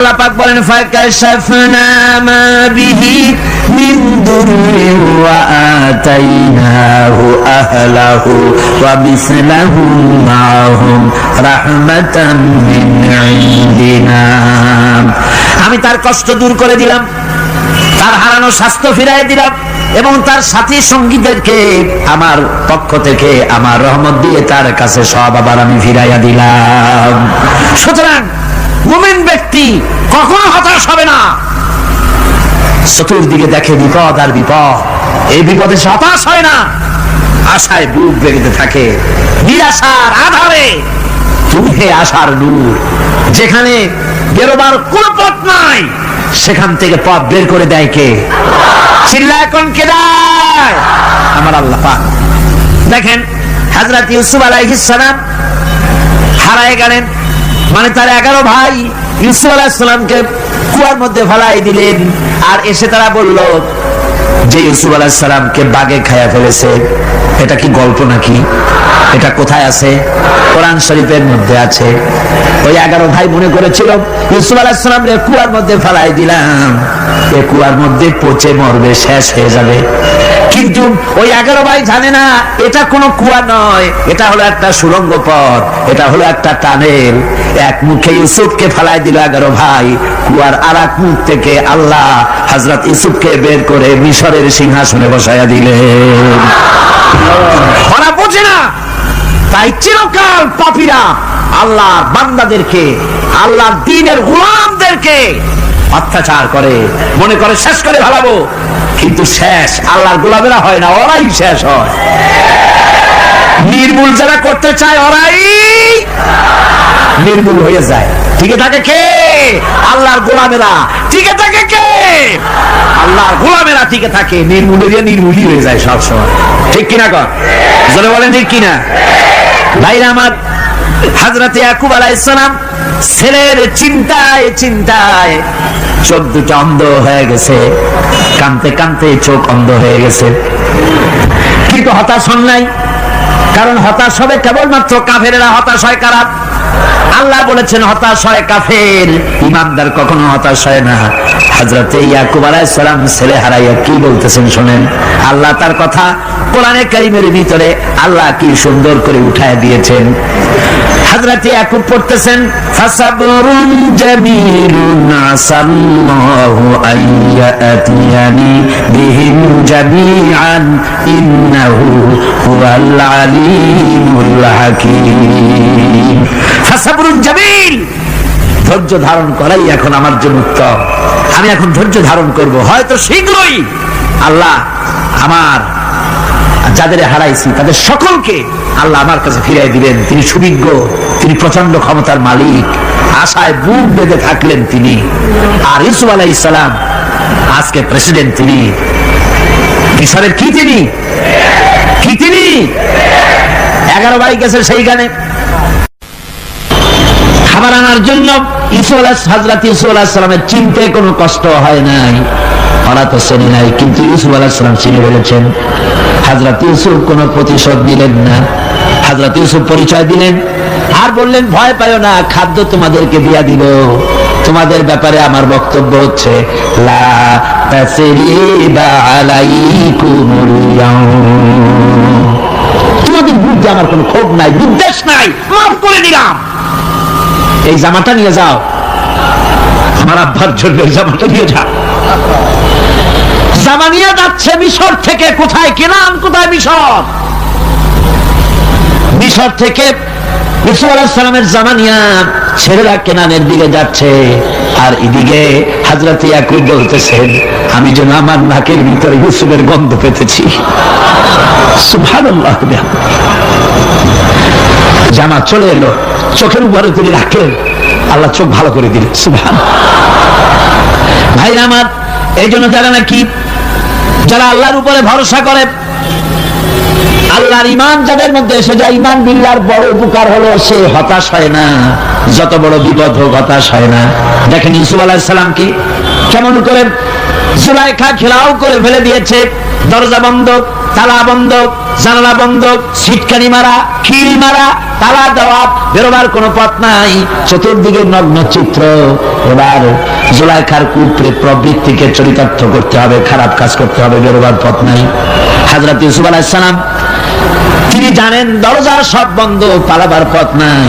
আল্লাহ পাক বলেন ফাকাশাফনা মা বিহি মিন দুররিন ওয়া আতাইনাহু আহলাহু ওয়া মিসলাহুম মাআহুম রাহমাতাম মিন ইনদিনা। আমি তার কষ্ট দূর করে দিলাম, তার হারানো স্বাস্থ্য ফিরিয়ে দিলাম এবং তার সাথী সঙ্গীদেরকে আমার পক্ষ থেকে আমার রহমত দিয়ে তার কাছে সব আবার আমি ফিরাইয়া দিলাম। সুতরাং মুমিন ব্যক্তি কখনো হতাশ হবে না। চতুর্দিকে দেখে বিপদ আর বিপদ, এই বিপদে সে হতাশ হয় না, আশায় বুক বেঁধে থাকে। নিরাশার আধারে তুমি হে আশার নূর, যেখানে বেরোবার কোন পথ নাই সেখান থেকে পথ বের করে দেয় কে? চিল্লায় কোন কে দেয়? আমার আল্লাহ পাক। দেখেন হযরত ইউসুফ আলাইহিস সালাম হারায় গেলেন, মানে তার 11 ভাই ইউসুফ আলাইহিস সালামকে কুয়ার মধ্যে ফেলাই দিলেন। আর এসে তারা বলল যে ইউসুফ আলাইহিস সালামকে বাঘে খায়া ফেলেছে। এটা কি গল্প নাকি? এটা কোথায় আছে? কোরআন শরীফের মধ্যে আছে। ওই 11 ভাই মনে করেছিল ইউসুফ আলাইহিস সালামকে কুয়ার মধ্যে ফেলাই দিলাম, এই কুয়ার মধ্যে পচে মরবে, শেষ হয়ে যাবে। কিন্তু ওই 11 ভাই জানে না এটা কোনো কুয়া নয়, এটা হলো একটা সুড়ঙ্গ পথ, এটা হলো একটা টানেল। এক মুখে ইউসুফকে ফেলাই দিল 11 ভাই, কুয়ার আরেক মুখ থেকে আল্লাহ হযরত ইউসুফকে বের করে মিশরের সিংহাসনে বসায়া দিলেন। ওরা বোঝে না, তাই চিরকাল পাপীরা আল্লাহর বান্দাদেরকে, আল্লাহর দ্বীনের গোলামদেরকে অত্যাচার করে, মনে করে শেষ করে ভালাবো, কিন্তু শেষ আল্লাহর গোলামেরা হয় না, ওরাই শেষ হয়। নির্মূল যারা করতে চায় ওরাই নির্মূল হয়ে যায়। টিকে থাকে কে? আল্লাহর গোলামেরা। টিকে থাকে কে? আল্লাহর গোলামেরা টিকে থাকে। নির্মূলের নির্মূলই হয়ে যায় সব সময়। ঠিক কিনা কর? জোরে বলেন ঠিক কিনা? ভাইরা আমার, হযরত ইয়াকুব আলাইহিস সালাম ছেলের চিন্তায় চিন্তায় চোখ দুটো অন্ধ হয়ে গেছে, কাঁদতে কাঁদতে চোখ অন্ধ হয়ে গেছে। কিন্তু হতাশ হন নাই, কারণ হতাশ হবে কেবলমাত্র কাফেরেরা। হতাশ হয় কারা? আল্লাহ বলেছেন হতাশ হয় কাফের, ইমানদার কখনো হতাশ হয় না। হযরত ইয়াকুব আলাইহিস সালাম ছেলে হারাইয়া কি বলতেছেন শুনেন। আল্লাহ তার কথা কোরআনে কারীমের ভিতরে আল্লাহ কি সুন্দর করে উঠায় দিয়েছেন। হযরত ইয়াকুব পড়তেছেন ফাসাবরুন জামিলুন আসাল্লাহু আইয়াতিয়ানি বিহিম জামিআন ইন্নাহু হুয়াল আলিমুল হাকীম। ফাসাবরুন জামিল, ধৈর্য ধারণ করাই এখন আমার জন্য উত্তম। আমি এখন ধৈর্য ধারণ করব, হয়তো শীঘ্রই আল্লাহ আমার যাদের হারাইছি তাদের সকলকে আল্লাহ আমার কাছে ফিরিয়ে দিবেন। তিনি সুবিজ্ঞ, তিনি প্রচন্ড ক্ষমতার মালিক। আশায় বুক বেঁধে থাকলেন তিনি। আর ইউসুফ আলাইহিস সালাম আজকে প্রেসিডেন্ট। তিনি মিশরের কি? তিনি 11 ভাই গেছে সেইখানে খাবার আনার জন্য। হযরত ইউসুফ আলাইহিস সালামের চিনতে কোনো কষ্ট হয় নাই, ওরা তো চেনে নাই, কিন্তু ইউসুফ আলাইহিস সালাম চিনে ফেলেছেন। হযরত ইউসুফ কোনো প্রতিশোধ দিলেন না। হযরত ইউসুফ পরিচয় দিলেন আর বললেন ভয় পাইও না, খাদ্য তোমাদেরকে দিয়া দিব। তোমাদের ব্যাপারে আমার বক্তব্য হচ্ছে লা তাসরিবা আলাইকুমুল ইয়াউম, তোমাদের বিরুদ্ধে আমার কোনো ক্ষোভ নাই, বিদ্বেষ নাই, মাফ করে দিলাম। এই জামাটা নিয়ে যাও, আমার আব্বার জন্য এই জামাটা নিয়ে যাও। জামা নিয়ে যাচ্ছে মিশর থেকে। কোথায়? কেনান। কোথায়? মিশর। মিশর থেকে ইউসুফ আলাইহিস সালামের জামা নিয়ে ছেলেরা কেনানের দিকে যাচ্ছে। আর এদিকে হযরত ইয়াকুব বলতেছেন আমি যেন আমার নাকের ভিতরে ইউসুফের গন্ধ পেতেছি। সুবহানাল্লাহ। জামা চলে এলো, চোখের উপরে তুলে রাখলেন, আল্লাহ চোখ ভালো করে দিলেন। সুবহানাল্লাহ। ভাইরা আমার, এই জন্য যারা আল্লাহর উপরে ভরসা করে, আল্লাহর ঈমান যাদের মধ্যে এসে যায়, ঈমান বিল্লাহর বড় উপকার হলো সে হতাশ হয় না। যত বড় বিপদ হোক হতাশ হয় না। দেখেন ইউসুফ আলাইহিস সালামকে কেমন করে জুলাইখা ঘেরাও করে ফেলে দিয়েছে, দরজা বন্ধ, তালা বন্ধ, জানালা বন্ধ, সিটকানি মারা, খিল মারা, তালা দেওয়া, বেরোবার কোনো পথ নাই, চতুর্দিকে নগ্ন চিত্র। এবার জুলাইখার কুপ্রে প্রবৃত্তিকে চরিতার্থ করতে হবে, খারাপ কাজ করতে হবে, বেরোবার পথ নাই। হযরত ইউসুফ আলাইহিস সালাম তিনি জানেন দরজার সব বন্ধ, পালাবার পথ নাই,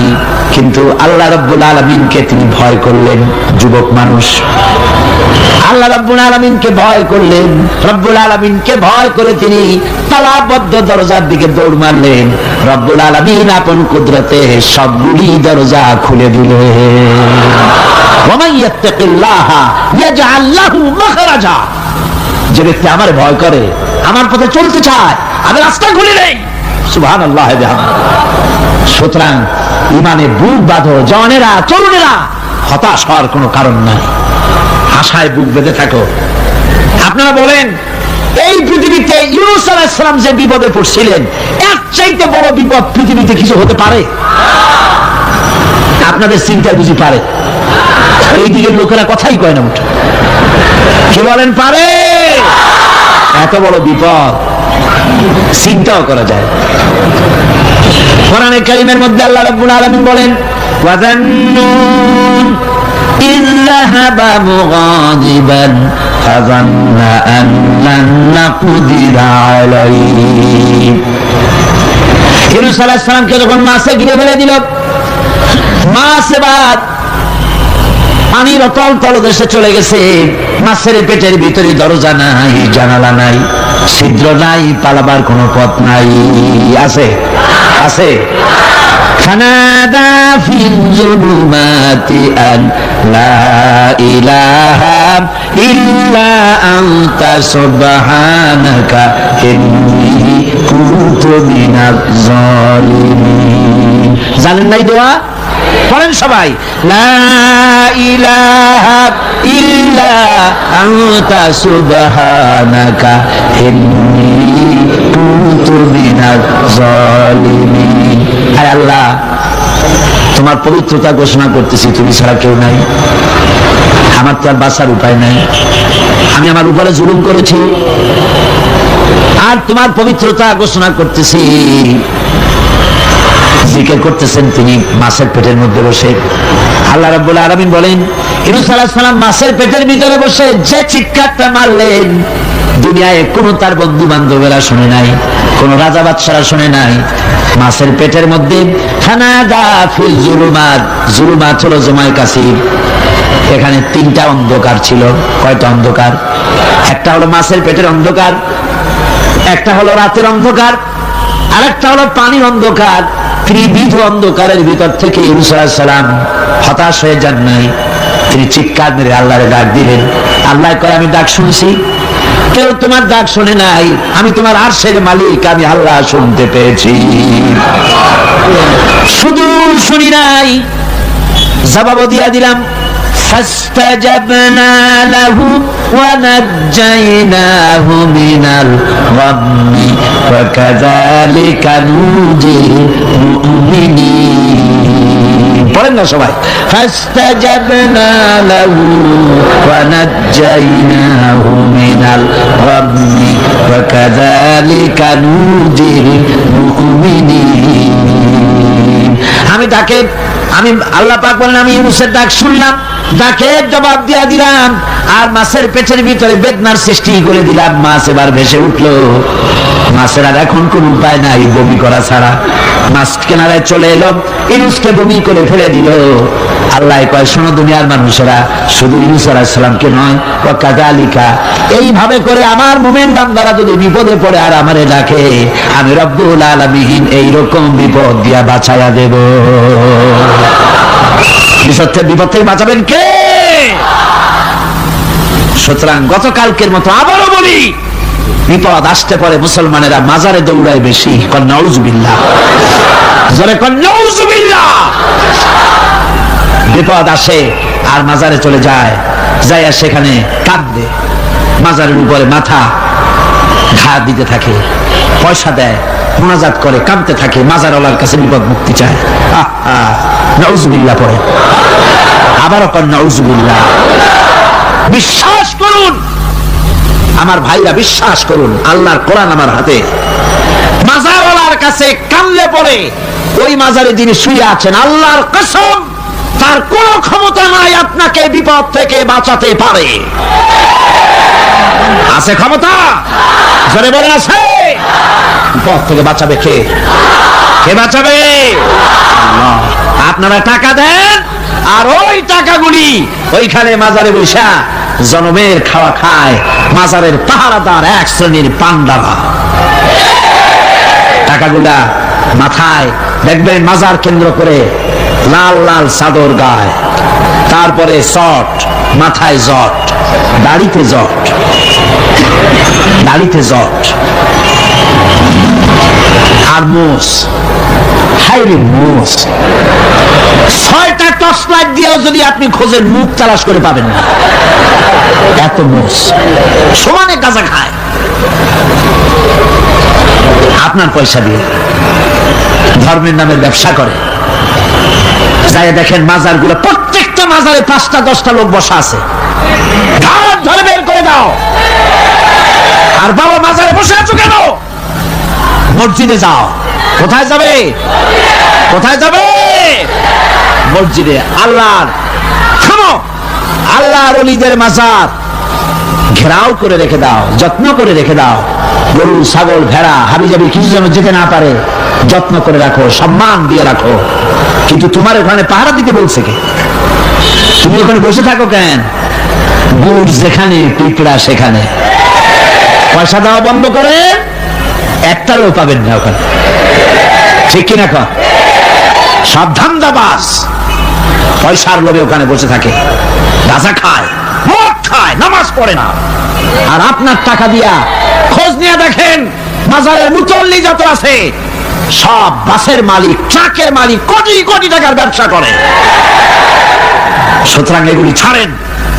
কিন্তু আল্লাহ রাব্বুল আলামিনকে তিনি ভয় করলেন। যুবক মানুষ আল্লাহ রাব্বুল আলামিনকে ভয় করলেন। রব্বুল আলামিনকে ভয় করে তিনি তালাবদ্ধ দরজার দিকে দৌড় মারলেন। রব্বুল আলামিন আপন কুদরতে সবগুলি দরজা খুলে দিলেন। ওয়া মান ইয়াত্তাকিল্লাহা ইয়াজআল লাহু মাখরাজা। যে ব্যক্তি আমার ভয় করে, আমার পথে চলতে চায়, আমি রাস্তা খুলে দেই। সুবহানাল্লাহ। সুতরাং ইমানে বুক বাঁধো জওয়ানেরা, তরুণেরা, হতাশ হওয়ার কোনো কারণ নাই, আশায় বুক বেঁধে থাকো। আপনারা বলেন এই পৃথিবীতে ইউনূস আলাইহিস সালাম যে বিপদে পড়ছিলেন, এর চাইতে বড় বিপদ পৃথিবীতে কিছু হতে পারে? আপনাদের চিন্তা বুঝি পারে? এই দিকের লোকেরা কথাই কয় না উঠে। কি বলেন পারে? এত বড় বিপদ চিন্তাও করা যায়। কোরআনে কারীমের মধ্যে আল্লাহ রাব্বুল আলামিন বলেন ওয়াযান্নুন إذ ذهب مغاضبا فظن أن لن نقدر عليه। ইউনূস আলাইহিস সালামকে যখন মাছে ঘিরে ফেলে দিল, মাছ এবার পানির অতল তলদেশে চলে গেছে। মাছের পেটের ভিতরে দরজা নাই, জানালা নাই, ছিদ্র নাই, পালাবার কোনো পথ নাই। আছে? আছে? فنادى في الظلمات أن لا إله إلا أنت سبحانك إني كنت من الظالمين। জানেন নাই দোয়া পড়েন সবাই, লা ইলাহা ইল্লা আনতা সুবহানাকা ইন্নী কুনতু মিনাজ জালিমিন। হে আল্লাহ, তোমার পবিত্রতা ঘোষণা করতেছি, তুমি ছাড়া কেউ নাই, আমার তো আর বাঁচার উপায় নাই, আমি আমার উপরে জুলুম করেছি, আর তোমার পবিত্রতা ঘোষণা করতেছি। জিকির করতেছেন তিনি মাছের পেটের মধ্যে বসে। আল্লাহ রাব্বুল আলামিন বলেন ইউনূস আলাইহিস সালাম মাছের পেটের ভিতরে বসে যে চিৎকারটা মারলেন, দুনিয়ায় কোন তার বন্ধু বান্ধবেরা শুনে নাই, কোন রাজা বাদশারা শুনে নাই। মাছের পেটের মধ্যে ফানাদা ফিল যুলুমাত, যুলুমাত হলো জমায় কাসির। এখানে তিনটা অন্ধকার ছিল। কয়টা অন্ধকার? একটা হলো মাছের পেটের অন্ধকার, একটা হলো রাতের অন্ধকার, আরেকটা হলো পানির অন্ধকার। ত্রিবিধ অন্ধকারের ভিতর থেকে ইউনূস আলাইহিস সালাম হতাশ হয়ে যান নাই, তিনি চিৎকার মেরে আল্লাহরে ডাক দিলেন। আল্লাহ কয় আমি ডাক শুনছি, কেউ তোমার ডাক শুনে নাই, আমি তোমার আরশের মালিক, আমি আল্লাহ শুনতে পেয়েছি, শুধু শুনি নাই, জবাবও দিয়া দিলাম। فاستجبنا له ونجيناه من الغم وكذلك ننجي المؤمنين। পড়েন না সবাই, فاستجبنا له ونجيناه من الغم وكذلك ننجي المؤمنين। আমি আল্লাহ পাক বলেন আমি ইউনূসের ডাক শুনলাম, ডাকে জবাব দিয়া দিলাম, আর মাছের পেটের ভিতরে বেদনার সৃষ্টি করে দিলাম। মাছ এবার ভেসে উঠলো। মাছের আর এখন কোন উপায় নাই বমি করা ছাড়া। মাছ কিনারায় চলে এলো, ইউনূসকে বমি করে ফেলে দিল। আল্লাহ কয় শোনো দুনিয়ার মানুষেরা, শুধু ইউনূস আলাইহিস সালামকে নয়, ওয়া কাযালিকা, এইভাবে করে আমার মুমিন বান্দারা যদি বিপদে পড়ে আর আমারে ডাকে, আমি রব্বুল আলামিন এইরকম বিপদ দিয়া বাঁচায়া দেব। বিপদ থেকে বাঁচাবেন কে? সুতরাং গতকালকের মতো আবারও বলি, বিপদ আসতে পারে মুসলমানেরা মাজারে দৌড়ায় বেশি। কন নাউযুবিল্লাহ, জোরে কন নাউযুবিল্লাহ। বিপদ আসে আর মাজারে চলে যায়, যাইয়া সেখানে কাঁদবে, মাজারের উপরে মাথা ঘা দিতে থাকে, পয়সা দেয়, মুনাজাত করে, কাঁদতে থাকে, মাজারওয়ালার কাছে বিপদ মুক্তি চায়। নাউযুবিল্লাহ পড়ে, আবারও কন নাউযুবিল্লাহ। বিশ্বাস করুন আমার ভাইরা বিশ্বাস করুন, আল্লাহর কোরআন আমার হাতে, মাজারওয়ালার কাছে কানলে পড়ে ওই মাজারে যিনি শুয়ে আছেন, আল্লাহর কসম তার কোনো ক্ষমতা নাই আপনাকে বিপদ থেকে বাঁচাতে পারে। আছে ক্ষমতা? জোরে বলেন আছে? বিপদ থেকে বাঁচাবে কে? কে বাঁচাবে? আল্লাহ। আপনারা টাকা দেন আর ওই টাকাগুলি ওইখানে মাজারে বসা জনমের খাওয়া খায় মাজারের পাহারাদার এক শ্রেণীর পান্ডারা। টাকাগুলা মাথায় দেখবেন মাজার কেন্দ্র করে লাল লাল চাদর গায়, তারপরে চট, মাথায় জট, দাড়িতে জট, দাড়িতে জট আর মোষ। হাইরে মোষ! 6টা টর্চ লাইট দিয়েও যদি আপনি খোঁজেন মুখ তালাশ করে পাবেন না, এত মোষ। সমানে গাঁজা খায় আপনার পয়সা দিয়ে, ধর্মের নামের ব্যবসা করে। যাই দেখেন মাজার গুলো, প্রত্যেকটা মাজারে 5টা 10টা লোক বসা আছে। ঘাট ধরে বের করে দাও। আর বাবা মাজারে বসে আছো কেন? মসজিদে যাও। কোথায় যাবে? কোথায় যাবে? মসজিদে। আল্লাহর শোনো, আল্লাহর ওলিদের মাজার ঘেরাও করে রেখে দাও, যত্ন করে রেখে দাও। গরু, ছাগল, ভেড়া, হাবিজাবি কিছু যেন যেতে না পারে, যত্ন করে রাখো, সম্মান দিয়ে রাখো। কিন্তু তোমার ওখানে পাহারা দিতে বলছে কে? তুমি ওখানে বসে থাকো কেন? গুড় যেখানে পিঁপড়া সেখানে। পয়সা দেওয়া বন্ধ করে একটারও পাবেন না ওখানে, ঠিক কিনা? সব ধান্দাবাজ পয়সার লোভে ওখানে বসে থাকে, গাঁজা খায়, মদ খায়, নামাজ পড়ে না। আর আপনার টাকা দিয়া খোঁজ নিয়ে দেখেন মাজারের মুতল্লি যত আছে সব বাসের মালিক, ট্রাকের মালিক, কোটি কোটি টাকার ব্যবসা করে। সুতরাং এগুলি ছাড়েন,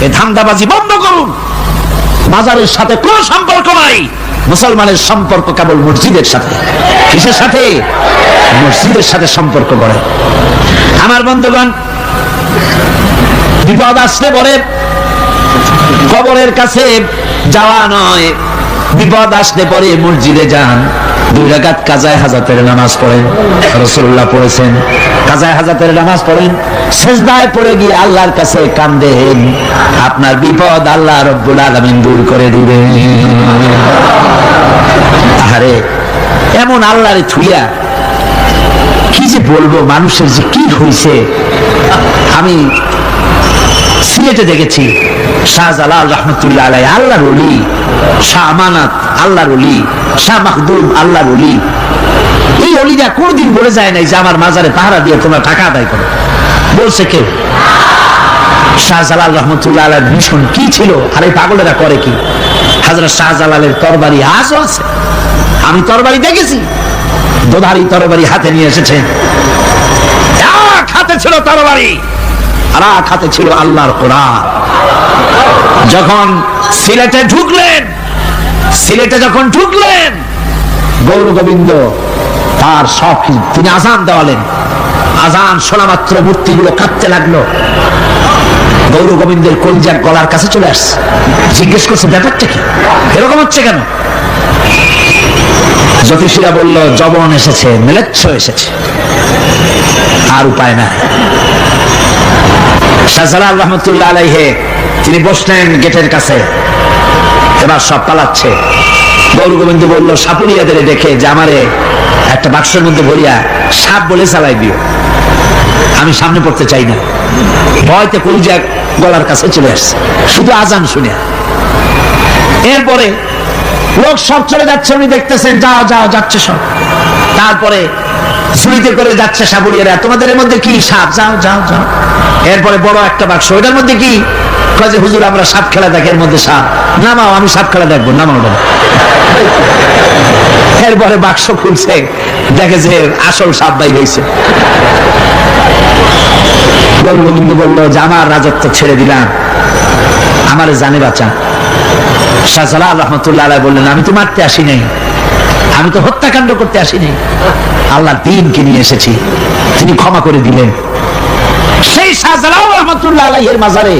এই ধান্দাবাজি বন্ধ করুন। মাজারের সাথে কোনো সম্পর্ক নাই। মুসলমানের সম্পর্ক কেবল মসজিদের সাথে। কিসের সাথে? মসজিদের সাথে সম্পর্ক করে। আমার বন্ধুগণ, বিপদ আসলে পরে কবরের কাছে যাওয়া নয়, বিপদ আসলে পরে মসজিদে যান, 2 রাকাত কাজায়ে হাজাতের নামাজ পড়েন। রাসূলুল্লাহ পড়েছেন, কাজায়ে হাজাতের নামাজ পড়েন, সিজদায় পড়ে গিয়ে আল্লাহর কাছে কাঁদেন, আপনার বিপদ আল্লাহ রব্বুল আলামিন দূর করে দিবেন। আরে এমন আল্লাহরে থুইয়া কি যে বলবো, মানুষের যে কি হয়েছে। আমি সিলেটে দেখেছি শাহজালাল রহমতুল্লাহ আলাইহি, আল্লাহর ওলি, শাহ আমানত আল্লাহর ওলি, শাহ মাহদুম আল্লাহর ওলি। এই ওলিরা কোনদিন বলে যায় নাই যে আমার মাজারে পাহারা দিয়ে তোমরা টাকা আদায় করো। বলছে কেউ? শাহজালাল রহমতুল্লাহ আলাইহির মিশন কি ছিল? আর এই পাগলেরা করে কি? হযরত শাহজালালের তরবারি আজও আছে। আমি তরবারি দেখেছি, দোধারি তরবারি হাতে নিয়ে এসেছেন। এক হাতে ছিল তরবারি আর এক হাতে ছিল আল্লাহর কোরআন। যখন সিলেটে ঢুকলেন, গৌর গোবিন্দ তার সব তিনি আজান দেওয়ালেন। আজান শোনা মাত্র মূর্তিগুলো কাঁপতে লাগলো। গৌর গোবিন্দের কলিজার গলার কাছে চলে আসছে, জিজ্ঞেস করছে ব্যাপারটা কি, এরকম হচ্ছে কেন? জ্যোতিষীরা বলল জবন এসেছে, মেলেচ্ছ এসেছে, আর উপায় নাই। শাহজালাল রহমতুল্লাহ আলাইহি তিনি বসলেন গেটের কাছে, এবার সব পালাচ্ছে। গৌর গোবিন্দ বলল সাপুরিয়াদের দেখে যে আমারে একটা বাক্সের মধ্যে ভরিয়া সাপ বলে চালাই দিও, আমি সামনে পড়তে চাই না। ভয়তে কলিজা গলার কাছে চলে আসছে শুধু আজান শুনে। এরপরে লোক সব চলে যাচ্ছে, উনি দেখতেছেন যাও যাও যাচ্ছে সব। তারপরে ঝুড়িতে করে যাচ্ছে সাপুরিয়ারা, তোমাদের এর মধ্যে কি সাপ? যাও যাও যাও। এরপরে বড় একটা বাক্স, ওইটার মধ্যে কি? কাজে হুজুর আমরা সাপ খেলা দেখি, এর মধ্যে সাপ। নামাও, আমি সাপ খেলা দেখবো, নামাও। এরপরে বাক্স খুলছে, দেখে যে আসল সাপ বাই হয়েছে। গোবিন্দ বলল যে আমার রাজত্ব ছেড়ে দিলাম, আমার জানে বাঁচা। শাহজালাল রহমতুল্লাহ আলাইহি বললেন আমি তো মারতে আসি নাই, আমি তো হত্যাকাণ্ড করতে আসি নাই, আল্লাহর দ্বীনকে নিয়ে এসেছি। তিনি ক্ষমা করে দিলেন। সেই শাহজালাল রহমতুল্লাহ আলাইহির মাজারে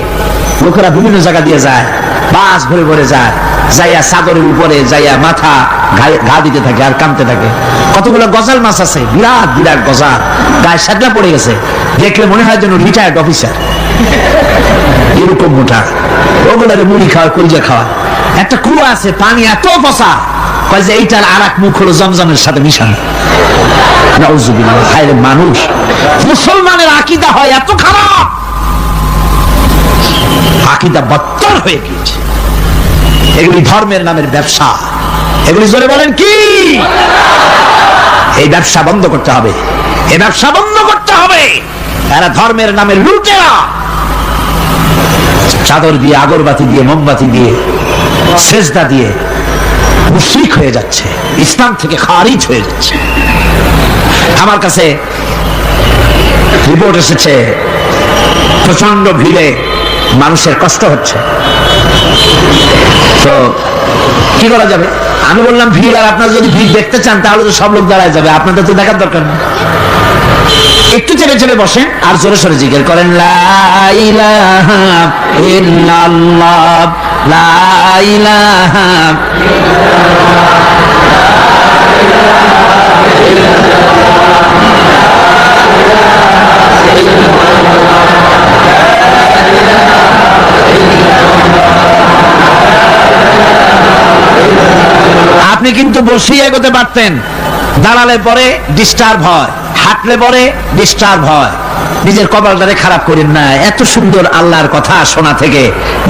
লোকেরা বিভিন্ন জায়গা দিয়ে যায়, বাস ভরে ভরে যায়, যাইয়া সাগরের উপরে যাইয়া মাথা ঘা দিতে থাকে আর কামতে থাকে। কতগুলো গজাল মাছ আছে, বিরাট বিরাট গজাল, গায়ে সাদলা পড়ে গেছে, দেখলে মনে হয় যেন রিটায়ার্ড অফিসার, এরকম মোটা। ওগুলারে মুড়ি খাওয়া, কলিজা খাওয়া। একটা কুয়া আছে, পানি এত পচা, কয় যে এইটার আর এক মুখ হলো জমজমের সাথে মিশানো। নাউজুবিল্লাহ। হায়রে মানুষ, মুসলমানের আকীদা হয় এত খারাপ, আকীদা বদতর হয়ে গিয়েছে। এগুলি ধর্মের নামের ব্যবসা, এগুলি জোরে বলেন কি? এই ব্যবসা বন্ধ করতে হবে, এই ব্যবসা বন্ধ করতে হবে। এরা ধর্মের নামের লুটেরা, চাদর দিয়ে, আগরবাতি দিয়ে, মোমবাতি দিয়ে, সেজদা দিয়ে মুশরিক হয়ে যাচ্ছে, ইসলাম থেকে খারিজ হয়ে যাচ্ছে। আমার কাছে রিপোর্ট এসেছে, প্রচন্ড ভিড়ে মানুষের কষ্ট হচ্ছে, তো কি করা যাবে? আমি বললাম ভিড়, আর আপনারা যদি ভিড় দেখতে চান তাহলে তো সব লোক দাঁড়ায় যাবে, আপনাদের তো দেখার দরকার নেই। একটু চেপে চেপে বসেন আর জোরে সোরে জিকির করেন, লা ইলাহা ইল্লাল্লাহ, লা ইলাহা আপনি কিন্তু বসিয়ে এগোতে পারতেন, দাঁড়ালে পরে ডিস্টার্ব হয়, হাঁটলে পরে ডিস্টার্ব হয়। নিজের কপালটারে খারাপ করেন না, এত সুন্দর আল্লাহর কথা শোনা থেকে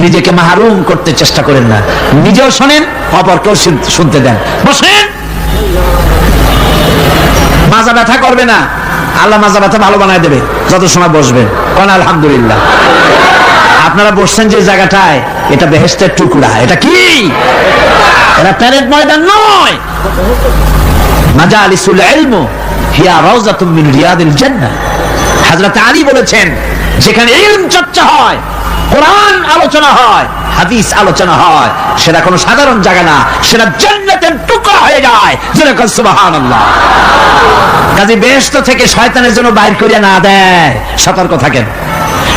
নিজেকে মাহরুম করতে চেষ্টা করেন না। নিজেও শোনেন, অপরকেও শুনতে দেন। বসেন, মাজা ব্যথা করবে না, আল্লাহ মাজা ব্যথা ভালো বানায় দেবে যত সময় বসবেন। কোন আলহামদুলিল্লাহ। আপনারা বসছেন যে জায়গাটায়, এটা বেহেশতের টুকরা। এটা কি? এটা প্যারেড ময়দান নয়। মাজালিসুল ইলম হিয়া রাউযাতুম মিন রিয়াদিল জান্নাহ। হযরত আলী বলেছেন, যেখানে ইলম চর্চা হয়, কোরআন আলোচনা হয়, হাদিস আলোচনা হয়, সেটা কোনো সাধারণ জায়গা না, সেটা জান্নাতের টুকরা হয়ে যায়। যেরকম সুবহানাল্লাহ। কাজে বেহেশত থেকে শয়তানের জন্য বাইর করিয়া না দেয়, সতর্ক থাকেন।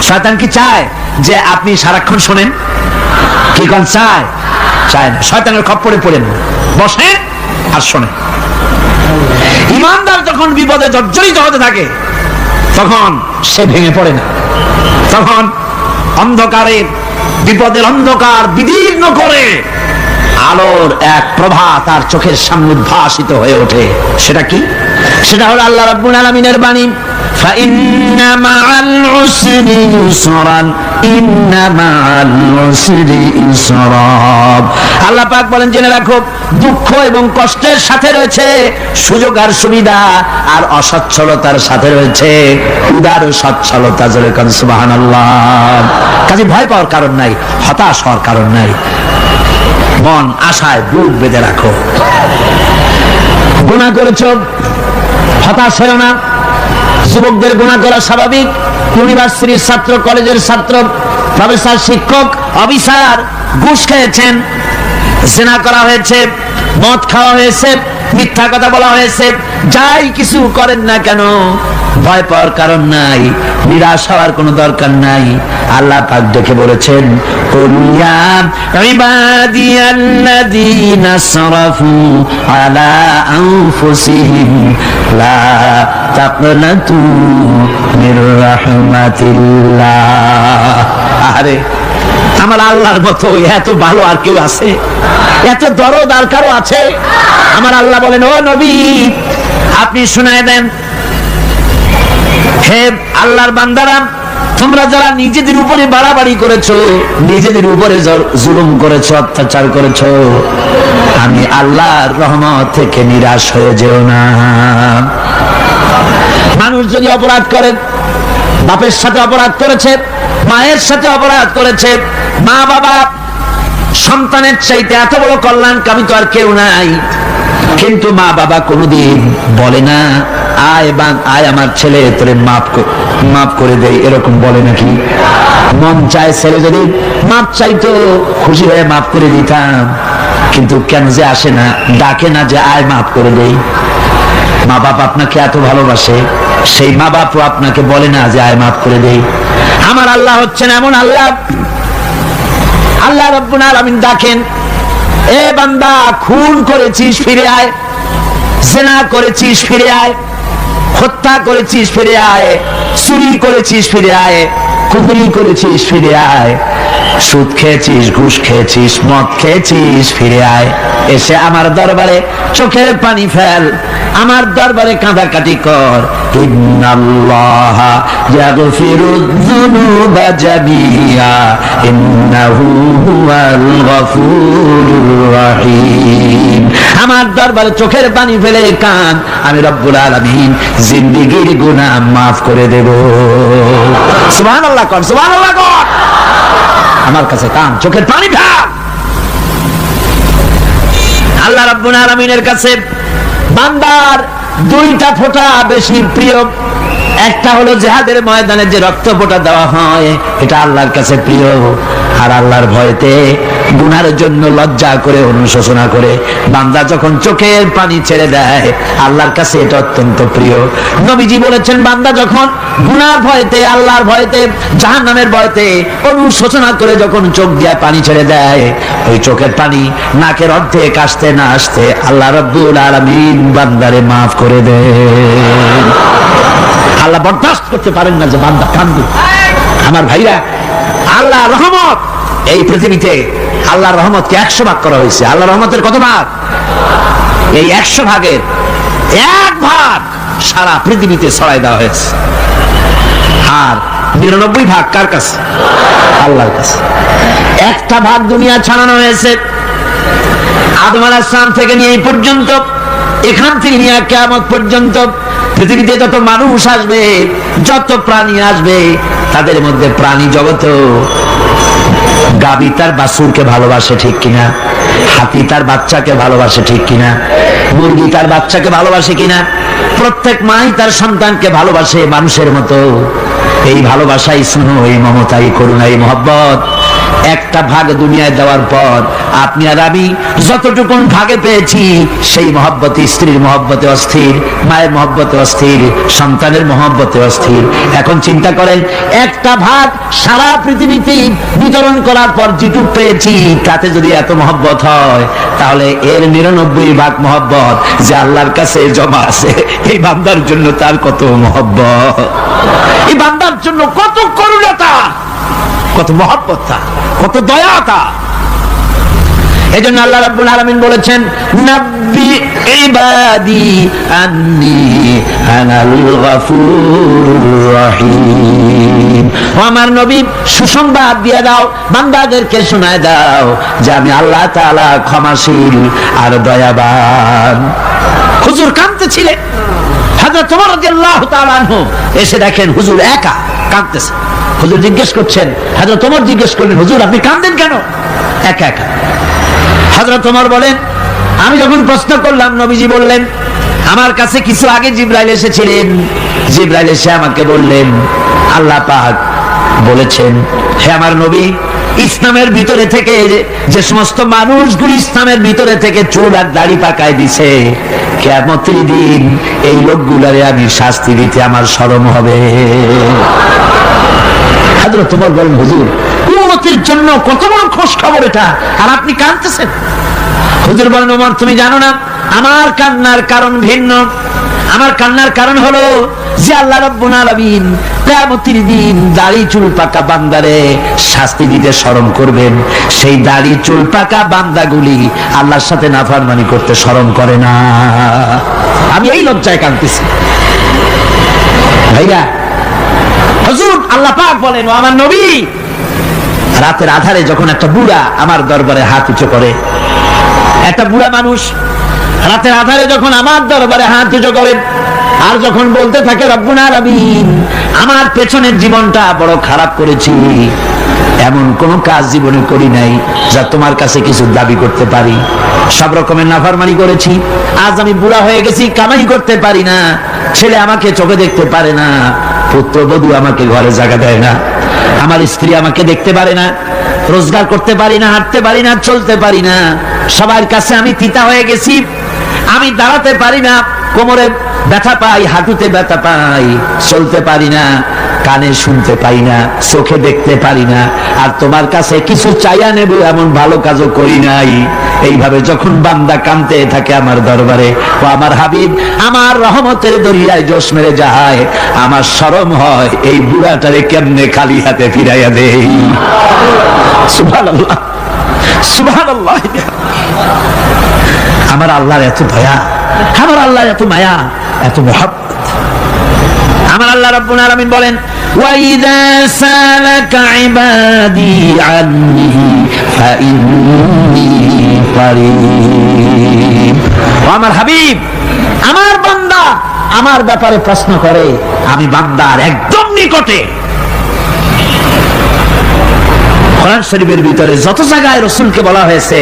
শয়তান কি চায় যে আপনি সারাক্ষণ শোনেন? কি কোন চায়? চায় না। শয়তানের খপ্পরে পড়েন না, বসেন আর শোনেন। ইমানদার যখন বিপদে জর্জরিত হতে থাকে তখন সে ভেঙে পড়ে না, তখন অন্ধকারের, বিপদের অন্ধকার বিদীর্ণ করে আলোর এক প্রভা তার চোখের সামনে উদ্ভাসিত হয়ে ওঠে। সেটা কি? সেটা হলো আল্লাহ রাব্বুল আলামিনের বাণী, فإن مع العسر يسرا إن مع العسر يسرا। আল্লাহ পাক বলেন, জেনে রাখো, দুঃখ এবং কষ্টের সাথে রয়েছে সুযোগ আর সুবিধা, আর অসচ্ছলতার সাথে রয়েছে উদার সচ্ছলতা। যেরকম সুবহানাল্লাহ। কাজে ভয় পাওয়ার কারণ নাই, হতাশ হওয়ার কারণ নাই, মন আশায় বুক বেঁধে রাখো। গুনাহ করেছো, হতাশ হয়ো না। যুবকদের গুনাহ করা স্বাভাবিক। ইউনিভার্সিটির ছাত্র, কলেজের ছাত্র, প্রফেসর, শিক্ষক, অফিসার ঘুষ খেয়েছেন, জিনা করা হয়েছে, মদ খাওয়া হয়েছে, মিথ্যা কথা বলা হয়েছে, যাই কিছু করেন না কেন ভয় পাওয়ার কারণ নাই, নিরাশ হওয়ার কোনো দরকার নাই। আল্লাহ পাক দেখে বলেছেন, কুলিয়া ইবাদিয়াল্লাযীনা আসরাফু আলা আনফুসিহিম লা তাকনাতু মির রাহমাতিল্লাহ। আরে আমার আল্লাহর মতো এত ভালো আর কেউ আছে? এত দরদ আর কারো আছে? আমার আল্লাহ বলেন, ও নবী আপনি শুনায় দেন, হে আল্লাহর বান্দারা, তোমরা যারা নিজেদের উপরে বাড়াবাড়ি করেছো, নিজেদের উপরে জুলুম করেছো, অত্যাচার করেছো, আমি আল্লাহর রহমত থেকে নিরাশ হয়ে যেও না। মানুষ যদি অপরাধ করে, বাপের সাথে অপরাধ করেছে, মায়ের সাথে অপরাধ করেছে, মা বাবা সন্তানের চাইতে এত বড় কল্যাণকামী তো আর কেউ নাই, কিন্তু মা বাবা কোনোদিন বলে না, আয় আমার ছেলে তোরে মাফ করে দেয়, এরকম বলে নাকি? মন চায় ছেলে যদি মাফ চাইতো, খুশি হয়ে মাফ করে দিতাম, কিন্তু কেন যে আসে না, ডাকে না যে আয় মাফ করে দেই। মা বাপ আপনাকে এত ভালোবাসে, সেই মা বাপও আপনাকে বলে না যে আয় মাফ করে দেই। আমার আল্লাহ হচ্ছেন এমন আল্লাহ আল্লাহ রাব্বুল আলামিন ডাকেন, এ বান্দা, খুন করেছিস ফিরে আয়, জিনা করেছিস ফিরে আয়, হত্যা করেছিস ফিরে আয়, চুরি করেছিস ফিরে আয়, কুফরি করেছিস ফিরে আয়, সুদ খেয়েছিস, ঘুষ খেয়েছিস, মদ খেয়েছিস ফিরে আয়, এসে আমার দরবারে চোখের পানি ফেল, আমার দরবারে কাঁদাকাটি কর। ইন্নাল্লাহা ইয়াগফিরুয যুনুবা জামিআ ইন্নাহু হুয়াল গফুরুর রহিম। আমার দরবারে চোখের পানি ফেলে কান, আমি রব্বুল আলামিন জিন্দেগীর গুনাহ মাফ করে দেব। সুবহানাল্লাহ কর, সুবহানাল্লাহ কর। আমার কাছে কান, চোখের পানি ফেল। আল্লাহ রাব্বুল আলামিনের কাছে বান্দার দুইটা ফোঁটা বেশি প্রিয়। একটা হলো জিহাদের ময়দানে যে রক্ত ফোঁটা দেওয়া হয়, এটা আল্লাহর কাছে প্রিয়। আর আল্লাহর ভয়তে গুনার জন্য লজ্জা করে, অনুশোচনা করে বান্দা যখন চোখের পানি ছেড়ে দেয়, আল্লাহর কাছে এটা অত্যন্ত প্রিয়। নবীজি বলেছেন, বান্দা যখন গুনার ভয়তে, আল্লাহর ভয়তে, জাহান্নামের ভয়তে অনুশোচনা করে যখন চোখ দিয়ে পানি ছেড়ে দেয়, ওই চোখের পানি নাকের অর্ধেক আসতে না আসতে আল্লাহ রাব্বুল আলামিন বান্দারে মাফ করে দেন। আল্লাহ বরদাস্ত করতে পারেন না যে বান্দা কান্দে। আমার ভাইরা, আল্লাহ রহমত, এই পৃথিবীতে আল্লাহর রহমতকে 100 ভাগ করা হয়েছে। আল্লাহ রহমতের কত ভাগ? এই 100 ভাগের 1 ভাগ সারা পৃথিবীতে ছড়াই দেওয়া হয়েছে। আর 99 ভাগ কার কাছে? আল্লাহর কাছে। একটা ভাগ দুনিয়া ছাড়ানো হয়েছে আদম আলাইহিস সালাম থেকে নিয়ে এই পর্যন্ত, এখান থেকে নিয়ে কিয়ামত পর্যন্ত পৃথিবীতে যত মানুষ আসবে, যত প্রাণী আসবে, তাদের মধ্যে প্রাণী জগত গাভী তার বাছুরকে ভালোবাসে ঠিক কিনা, হাতি তার বাচ্চাকে ভালোবাসে ঠিক কিনা, মুরগি তার বাচ্চাকে ভালোবাসে কিনা, প্রত্যেক মাই তার সন্তানকে ভালোবাসে মানুষের মতো। এই ভালোবাসাই স্নেহ, এই মমতা, এই করুণা, এই মহব্বত একটা ভাগ দুনিয়ায় দেওয়ার পর আপনি আর আমি যতটুকুন ভাগে পেয়েছি, সেই মহব্বতে, স্ত্রীর মহব্বতে অস্থির, মায়ের মহব্বতে অস্থির, সন্তানের মহব্বতে অস্থির। এখন চিন্তা করেন, একটা ভাগ সারা পৃথিবীতে বিতরণ করার পর যেটুক পেয়েছি, তাতে যদি এত মহব্বত হয়, তাহলে এর 99 ভাগ মহব্বত যে আল্লাহর কাছে জমা আছে, এই বান্দার জন্য তার কত মহব্বত, এই বান্দার জন্য কত করুণতা, কত মহব্বতটা, কত দয়াটা। এজন্য আল্লাহ রাব্বুল আলামিন বলেছেন, নাব্বি ইবাদি আন্নী আনাল গফুরুর রহিম। ও আমার নবী, সুসংবাদ দিয়ে দাও, বান্দাদেরকে শোনায় দাও যে আমি আল্লাহ তাআলা ক্ষমাশীল আর দয়াবান। হুজুর কাঁদতেছিলেন, হযরত ওমর রাদিয়াল্লাহু তাআলা আনহু এসে দেখেন হুজুর একা কাঁদতেছে। হুজুর জিজ্ঞেস করছেন, হযরত ওমর জিজ্ঞেস করলেন, হুজুর আপনি কাঁদেন কেন একা একা? হযরত ওমর বলেন, আমি যখন প্রশ্ন করলাম, নবীজি বললেন, আমার কাছে কিছু আগে জিবরাইল এসেছিলেন। জিবরাইল এসে আমাকে বললেন, আল্লাহ পাক বলেছেন, হে আমার নবী, ইসলামের ভিতরে থেকে যে সমস্ত মানুষগুলি ইসলামের ভিতরে থেকে চুল আর দাড়ি পাকায় দিছে, কিয়ামতের দিন এই লোকগুলারে আমি শাস্তি দিতে আমার শরম হবে। হযরত ওমর বলেন, হুজুর উম্মতের জন্য কত বড় খুশ খবর এটা, আর আপনি কাঁদতেছেন। হুজুর বলেন, ওমর তুমি জানো না, আমার কান্নার কারণ ভিন্ন। আমার কান্নার কারণ হলো যে আল্লাহ রাব্বুল আলামিন কিয়ামতের দিন দাড়ি চুল পাকা বান্দারে শাস্তি দিতে শরম করবেন। সেই দাড়ি চুল পাকা বান্দাগুলি আল্লাহর সাথে নাফরমানি করতে শরম করে না। আমি এই লজ্জায় কাঁদতেছি। ভাইয়া, হুজুর আল্লাহ পাক বলেন, ও আমার নবী, রাতের আধারে যখন একটা বুড়া আমার দরবারে হাত উঁচু করে, একটা বুড়া মানুষ রাতের আধারে যখন আমার দরবারে হাত উঁচু করে, আর যখন বলতে থাকে, রব্বুল আলামিন, আমার পেছনের জীবনটা বড় খারাপ করেছি, এমন কোন কাজ জীবনে করি নাই যা তোমার কাছে কিছু দাবি করতে পারি, সব রকমের নাফরমানি করেছি, আজ আমি বুড়া হয়ে গেছি, কামাই করতে পারি না, ছেলে আমাকে চোখে দেখতে পারে না, পুত্রবধূ আমাকে ঘরে জায়গা দেয় না, আমার স্ত্রী আমাকে দেখতে পারে না, রোজগার করতে পারি না, হাঁটতে পারি না, চলতে পারি না, সবার কাছে আমি তিতা হয়ে গেছি, আমি দাঁড়াতে পারি না, কোমরে ব্যথা পাই, হাঁটুতে ব্যথা পাই, চলতে পারি না, কানে শুনতে পাই না, চোখে দেখতে পারি না, আর তোমার কাছে কিছু চাইয়া নেব এমন ভালো কাজও করি নাই। এইভাবে যখন বান্দা কাঁদতে থাকে আমার দরবারে, ও আমার হাবিব আমার রহমতের দরিয়ায় জোশ মেরে যায়, আমার শরম হয় এই বুড়াটারে কেমনে খালি হাতে ফিরাইয়া দেই। সুবহানাল্লাহ, সুবহানাল্লাহ। আমার আল্লাহর এত দয়া, আমার আল্লাহর এত মায়া, এত মহব্বত। আমার আল্লাহ রাব্বুল আলামিন বলেন, ওয়াইযা সালাকা ইবাদি আন্নী ফাইন্নী কারীব। আমার হাবিব, আমার বান্দা আমার ব্যাপারে প্রশ্ন করে, আমি বান্দার একদম নিকটে। কোরআন শরীফের ভিতরে যত জায়গায় রাসূলকে বলা হয়েছে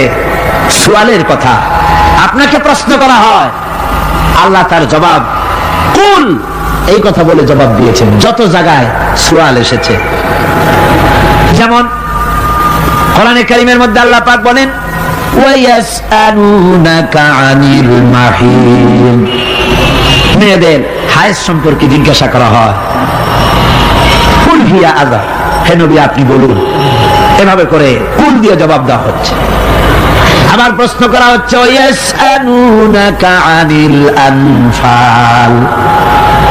সুয়ালের কথা, আপনাকে প্রশ্ন করা হয়, আল্লাহ তার জবাব কুল এই কথা বলে জবাব দিয়েছেন। যত জায়গায় সুয়াল এসেছে, যেমন কোরআনে কারীমের মধ্যে আল্লাহ পাক বলেন, ওয়ায়াসআলুনাকা আনিল মাহিদ, মেয়েদের হায়েজ সম্পর্কে জিজ্ঞাসা করা হয়, কুল হিয়া আযা, হে নবী আপনি বলুন। এভাবে করে কুল দিয়ে জবাব দেওয়া হচ্ছে। আবার প্রশ্ন করা হচ্ছে, ওয়ায়াসআলুনাকা আনিল আনফাল,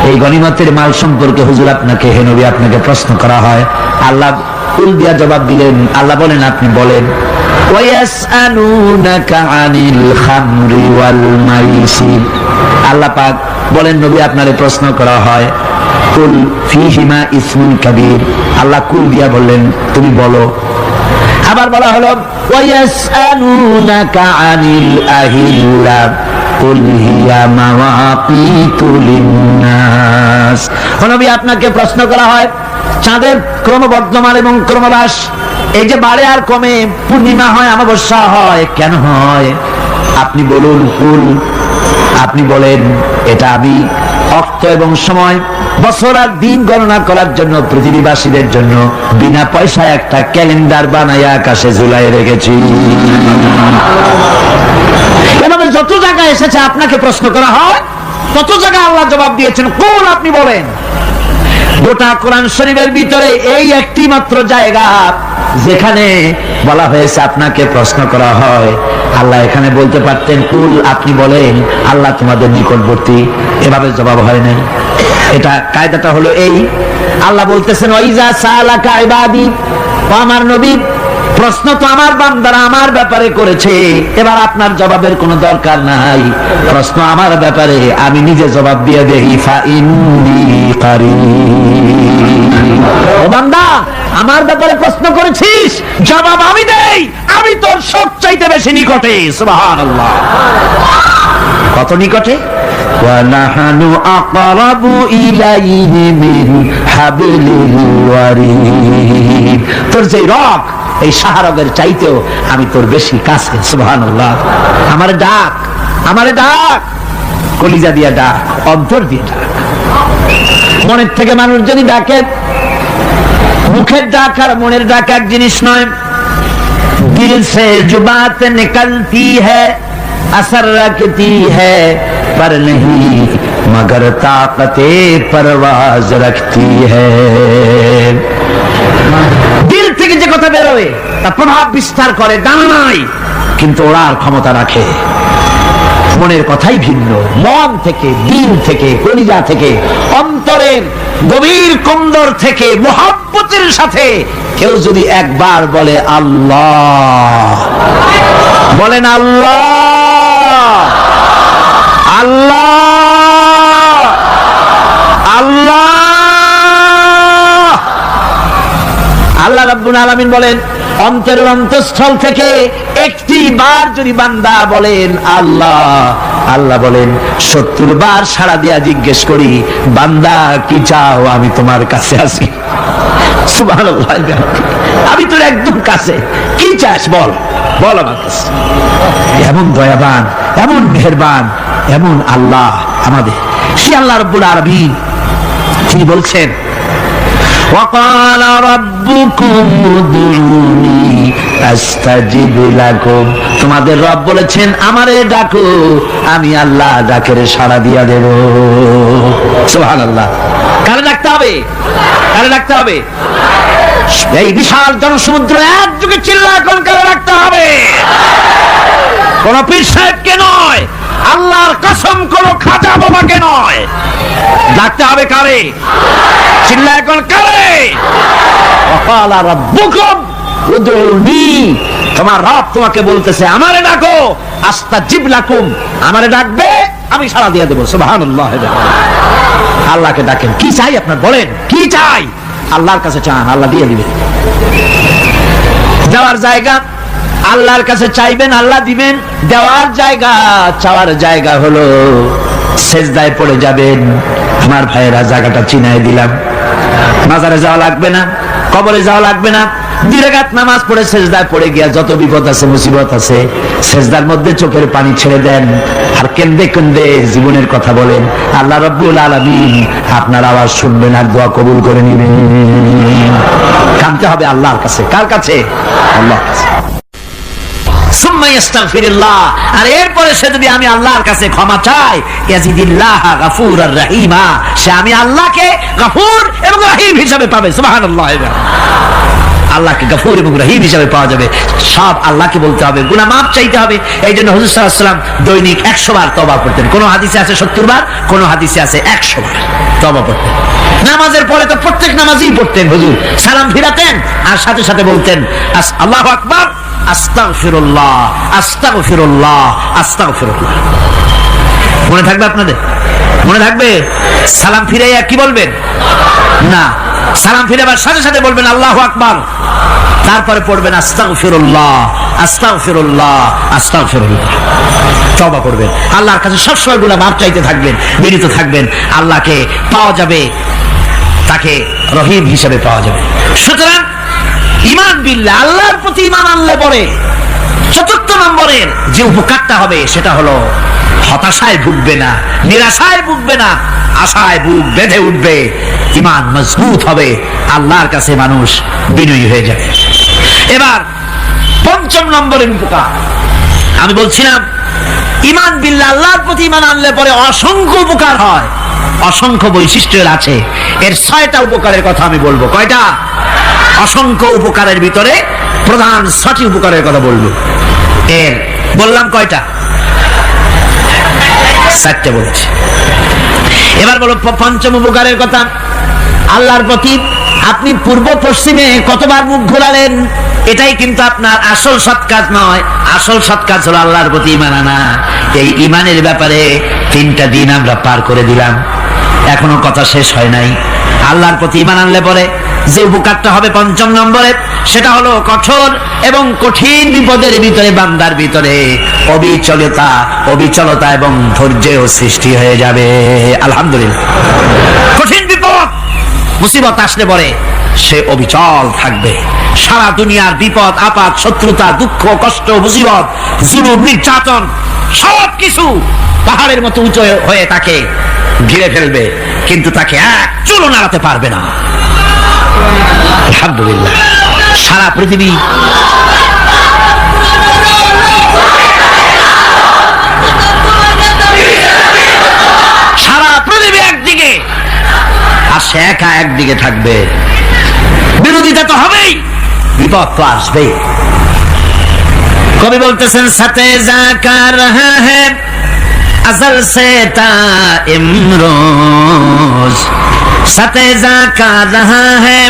এই গনিমতের মাল সম্পর্কে হুজুর আপনাকে, হে নবী আপনাকে প্রশ্ন করা হয়। আল্লাহ কুল দিয়া জবাব দিলেন, আল্লাহ বলেন আপনি বলেন। ওয়ায়াসআলুনাকা আনিল খামরি ওয়াল মাইসির, আল্লাহ পাক বলেন নবী আপনারে প্রশ্ন করা হয়, কুল ফীহিমা ইসমুন কাবীর, আল্লাহ কুল দিয়া বললেন তুমি বলো। আবার বলা হলো, ওয়ায়াসআলুনাকা আনিল আহিল্লা কুল হিয়া মাওয়াকিতু লিন্নাস, নবী আপনাকে প্রশ্ন করা হয় চাঁদের ক্রমবর্ধমান এবং ক্রমহ্রাস, এই যে বাড়ে আর কমে, পূর্ণিমা হয় অমাবস্যা হয়, কেন হয় আপনি বলুন কুল। আপনি বলেন এটা আমি অর্থ এবং সময়, বছর আর দিন গণনা করার জন্য পৃথিবীবাসীদের জন্য বিনা পয়সায় একটা ক্যালেন্ডার বানাইয়া আকাশে ঝুলাই রেখেছি। এভাবে যত জায়গায় এসেছে আপনাকে প্রশ্ন করা হয়, তত জায়গায় আল্লাহ জবাব দিয়েছেন কোন আপনি বলেন। গোটা কোরআন শরীফের ভিতরে এই একটি মাত্র জায়গা যেখানে বলা হয়েছে আপনাকে প্রশ্ন করা হয়, আল্লাহ এখানে বলতে পারতেন কুল আপনি বলেন, আল্লাহ তোমাদের নিকটবর্তী, এভাবে জবাব হয় নাই। এটা কায়দাটা হলো এই, আল্লাহ বলতেছেন ওয়াইজা সালাকা ইবাদি, ও আমার নবী প্রশ্ন তো আমার বান্দারা আমার ব্যাপারে করেছে, এবার আপনার জবাবের কোনো দরকার নাই, প্রশ্ন আমার ব্যাপারে আমি নিজে জবাব দিয়ে দেই। ফাইন্নী কারীব, ও বান্দা আমার ব্যাপারে প্রশ্ন করেছিস, জবাব আমি দেই, আমি তোর সবচাইতে বেশি নিকটে। সুবহানাল্লাহ, কত নিকটে? ওয়ানাহানু আকরাবু ইলাইহি মিন হাবলিল ওয়ারিদ, তোর যে রগ এই শাহরগের চাইতেও আমি তোর বেশি কাছে। সুবহানাল্লাহ, আমারে ডাক, আমারে ডাক, কলিজা দিয়া ডাক, অন্তর দিয়ে ডাক। মনের থেকে মানুষ যদি ডাকে, মুখের ডাক আর মনের ডাক এক জিনিস নয়। দিল সে जो बात निकलती है असर रखती है पर नहीं मगर ताकते परवाज रखती है। দিল থেকে যে কথা বেরোয় তা প্রভাব বিস্তার করে, দানা নাই কিন্তু ওড়ার ক্ষমতা রাখে। মনের কথাই ভিন্ন, মন থেকে, দিল থেকে, কলিজা থেকে, অন্তরের গভীর কন্দর থেকে মুহাব্বতের সাথে কেউ যদি একবার বলে আল্লাহ, বলেন আল্লাহ, আল্লাহ, আল্লাহ, আল্লাহ রাব্বুল আলামিন বলেন অন্তরের অন্তঃস্থল থেকে একটি বার যদি বান্দা বলেন আল্লাহ, আল্লাহ বলেন 70 বার সাড়া দিয়া জিজ্ঞেস করি, বান্দা কি চাও, আমি তোমার কাছে আছি। সুবহানাল্লাহ, আমি তোর একদম কাছে, কি চাস বল, বল আমার কাছে। এমন দয়াবান, এমন মেহেরবান, এমন আল্লাহ আমাদের। সে আল্লাহ রাব্বুল আলামিন তিনি বলছেন وقال ربكم ادعوني আস্তাজিব লাকুম, তোমাদের রব বলেছেন আমারে ডাকো, আমি আল্লাহ ডাকের সাড়া দিয়া দেব। সুবহানাল্লাহ। কারে ডাকতে হবে? কারে ডাকতে হবে? এই বিশাল জনসমুদ্র একযোগে চিল্লা কোন কারে ডাকতে হবে? কোন পীর সাহেবকে নয়, আল্লাহর কসম কোন খাজা বাবাকে নয়, ডাকতে হবে কারে? চিল্লা এখন কারে? ওয়াকালা রাব্বুকুম উদউনি, তোমার রব তোমাকে বলতেছে আমারে ডাকো, আস্তাজিব লাকুম, আমারে ডাকবে আমি সাড়া দিয়ে দেব। সুবহানাল্লাহ। আল্লাহকে ডাকেন। কি চাই আপনার বলেন, কি চাই? আল্লাহর কাছে চান, আল্লাহ দিয়ে দিবেন। যাওয়ার জায়গা আল্লাহর কাছে চাইবেন, আল্লাহ দিবেন। দেওয়ার জায়গা, চাওয়ার জায়গা হলো সেজদায় পড়ে যাবেন। আমার ভাইয়েরা জায়গাটা চিনাই দিলাম। মাজারে যাওয়া লাগবে না, কবরে যাওয়া লাগবে না। 2 রাকাত নামাজ পড়ে সেজদায় পড়ে গিয়া যত বিপদ আছে, মুসিবত আছে, সেজদার মধ্যে চোখের পানি ছেড়ে দেন আর কেন্দে কেন্দে জীবনের কথা বলেন। আল্লাহ রাব্বুল আলামিন আপনার আওয়াজ শুনবেন আর দোয়া কবুল করে নেবেন। কাঁদতে হবে আল্লাহর কাছে। কার কাছে? আল্লাহর কাছে। আর এরপরে সে যদি আমি আল্লাহর কাছে ক্ষমা চাই, ইয়াজিদিল্লাহা গাফুরার রহিমা, সে আমি আল্লাহকে গফুর এবং রহিম হিসাবে পাবে। সুবহানাল্লাহ। আল্লাহকে গফুর এবং রহিম হিসাবে পাওয়া যাবে। সব আল্লাহকে বলতে হবে, গুনাহ মাফ চাইতে হবে। এই জন্য হুজুর সাল্লাল্লাহু আলাইহি ওয়াসাল্লাম দৈনিক 100 বার তওবা করতেন। কোন হাদিসে আছে 70 বার, কোন হাদিসে আছে 100 বার তওবা করতেন। নামাজের পরে তো প্রত্যেক নামাজই পড়তেন হুজুর, সালাম ফিরাতেন আর সাথে সাথে বলতেন আল্লাহু আকবার, আস্তাগফিরুল্লাহ, আস্তাগফিরুল্লাহ, আস্তাগফিরুল্লাহ। মনে থাকবে আপনাদের? মনে থাকবে? সালাম ফিরাইয়া কি বলবেন? না, সালাম ফিরাবার সাথে সাথে বলবেন আল্লাহু আকবার, তারপরে পড়বেন আস্তাগফিরুল্লাহ, আস্তাগফিরুল্লাহ, আস্তাগফিরুল্লাহ। তওবা করবেন। আল্লাহর কাছে সবসময় গুনাহ মাফ চাইতে থাকবেন, বিনীত থাকবেন। আল্লাহকে পাওয়া যাবে, তাকে রহিম হিসেবে পাওয়া যাবে। সুতরাং ঈমান বিল্লাহ, আল্লাহর প্রতি ঈমান আনলে পরে ৪র্থ নম্বরের যে উপকারটা হবে সেটা হলো হতাশায় ভুগবে না, নিরাশায় ভুগবে না, আশায় বুক বেঁধে উঠবে, ঈমান মজবুত হবে, আল্লাহর কাছে মানুষ বিনয়ী হয়ে যাবে। এবার ৫ম নম্বরের উপকার আমি বলছিলাম, ঈমান বিল্লাহ, আল্লাহর প্রতি ঈমান আনলে পরে অসংখ্য উপকার হয়, অসংখ্য বৈশিষ্ট্যের আছে। এর ৬টা উপকারের কথা আমি বলবো। কয়টা? অসংখ্য উপকারের ভিতরে প্রধান ৬টি উপকারের কথা বলবো। এর বললাম কয়টা? ৪টে বলছি। এবার বলো ৫ম উপকারের কথা। আল্লাহর প্রতি আপনি পূর্ব পশ্চিমে কতবার মুখ ঘোরালেন, এটাই কিন্তু আপনার আসল সৎ কাজ নয়। আসল সৎ কাজ হলো আল্লাহর প্রতি ঈমান আনা। এই ঈমানের ব্যাপারে 3টা দিন আমরা পার করে দিলাম, এখনো কথা শেষ হয় নাই। আল্লাহর প্রতি ঈমান আনলে পরে যে উপকারটা হবে ৫ম নম্বরে, সেটা হলো কঠোর এবং কঠিন বিপদের ভিতরে বান্দার ভিতরে অবিচলতা এবং ধৈর্যের সৃষ্টি হয়ে যাবে। আলহামদুলিল্লাহ। কঠিন বিপদ মুসিবত আসলে পরে সে অবিচল থাকবে। সারা দুনিয়ার বিপদ আপদ, শত্রুতা, দুঃখ, কষ্ট, মুসিবত, জুলুম, নির্যাতন সবকিছু পাহাড়ের মতো উঁচু হয়ে তাকে ঘিরে ফেলবে, কিন্তু তাকে এক চুলও নাড়াতে পারবে না। আলহামদুলিল্লাহ। সারা পৃথিবী একদিকে আর সে একা একদিকে থাকবে। বিরোধিতা তো হবেই, বিপদ তো আসবেই। কবি বলতেছেন সাথে জাকা রহা হ্যায় अज़ल से ता इमरोज सते जाका रहा है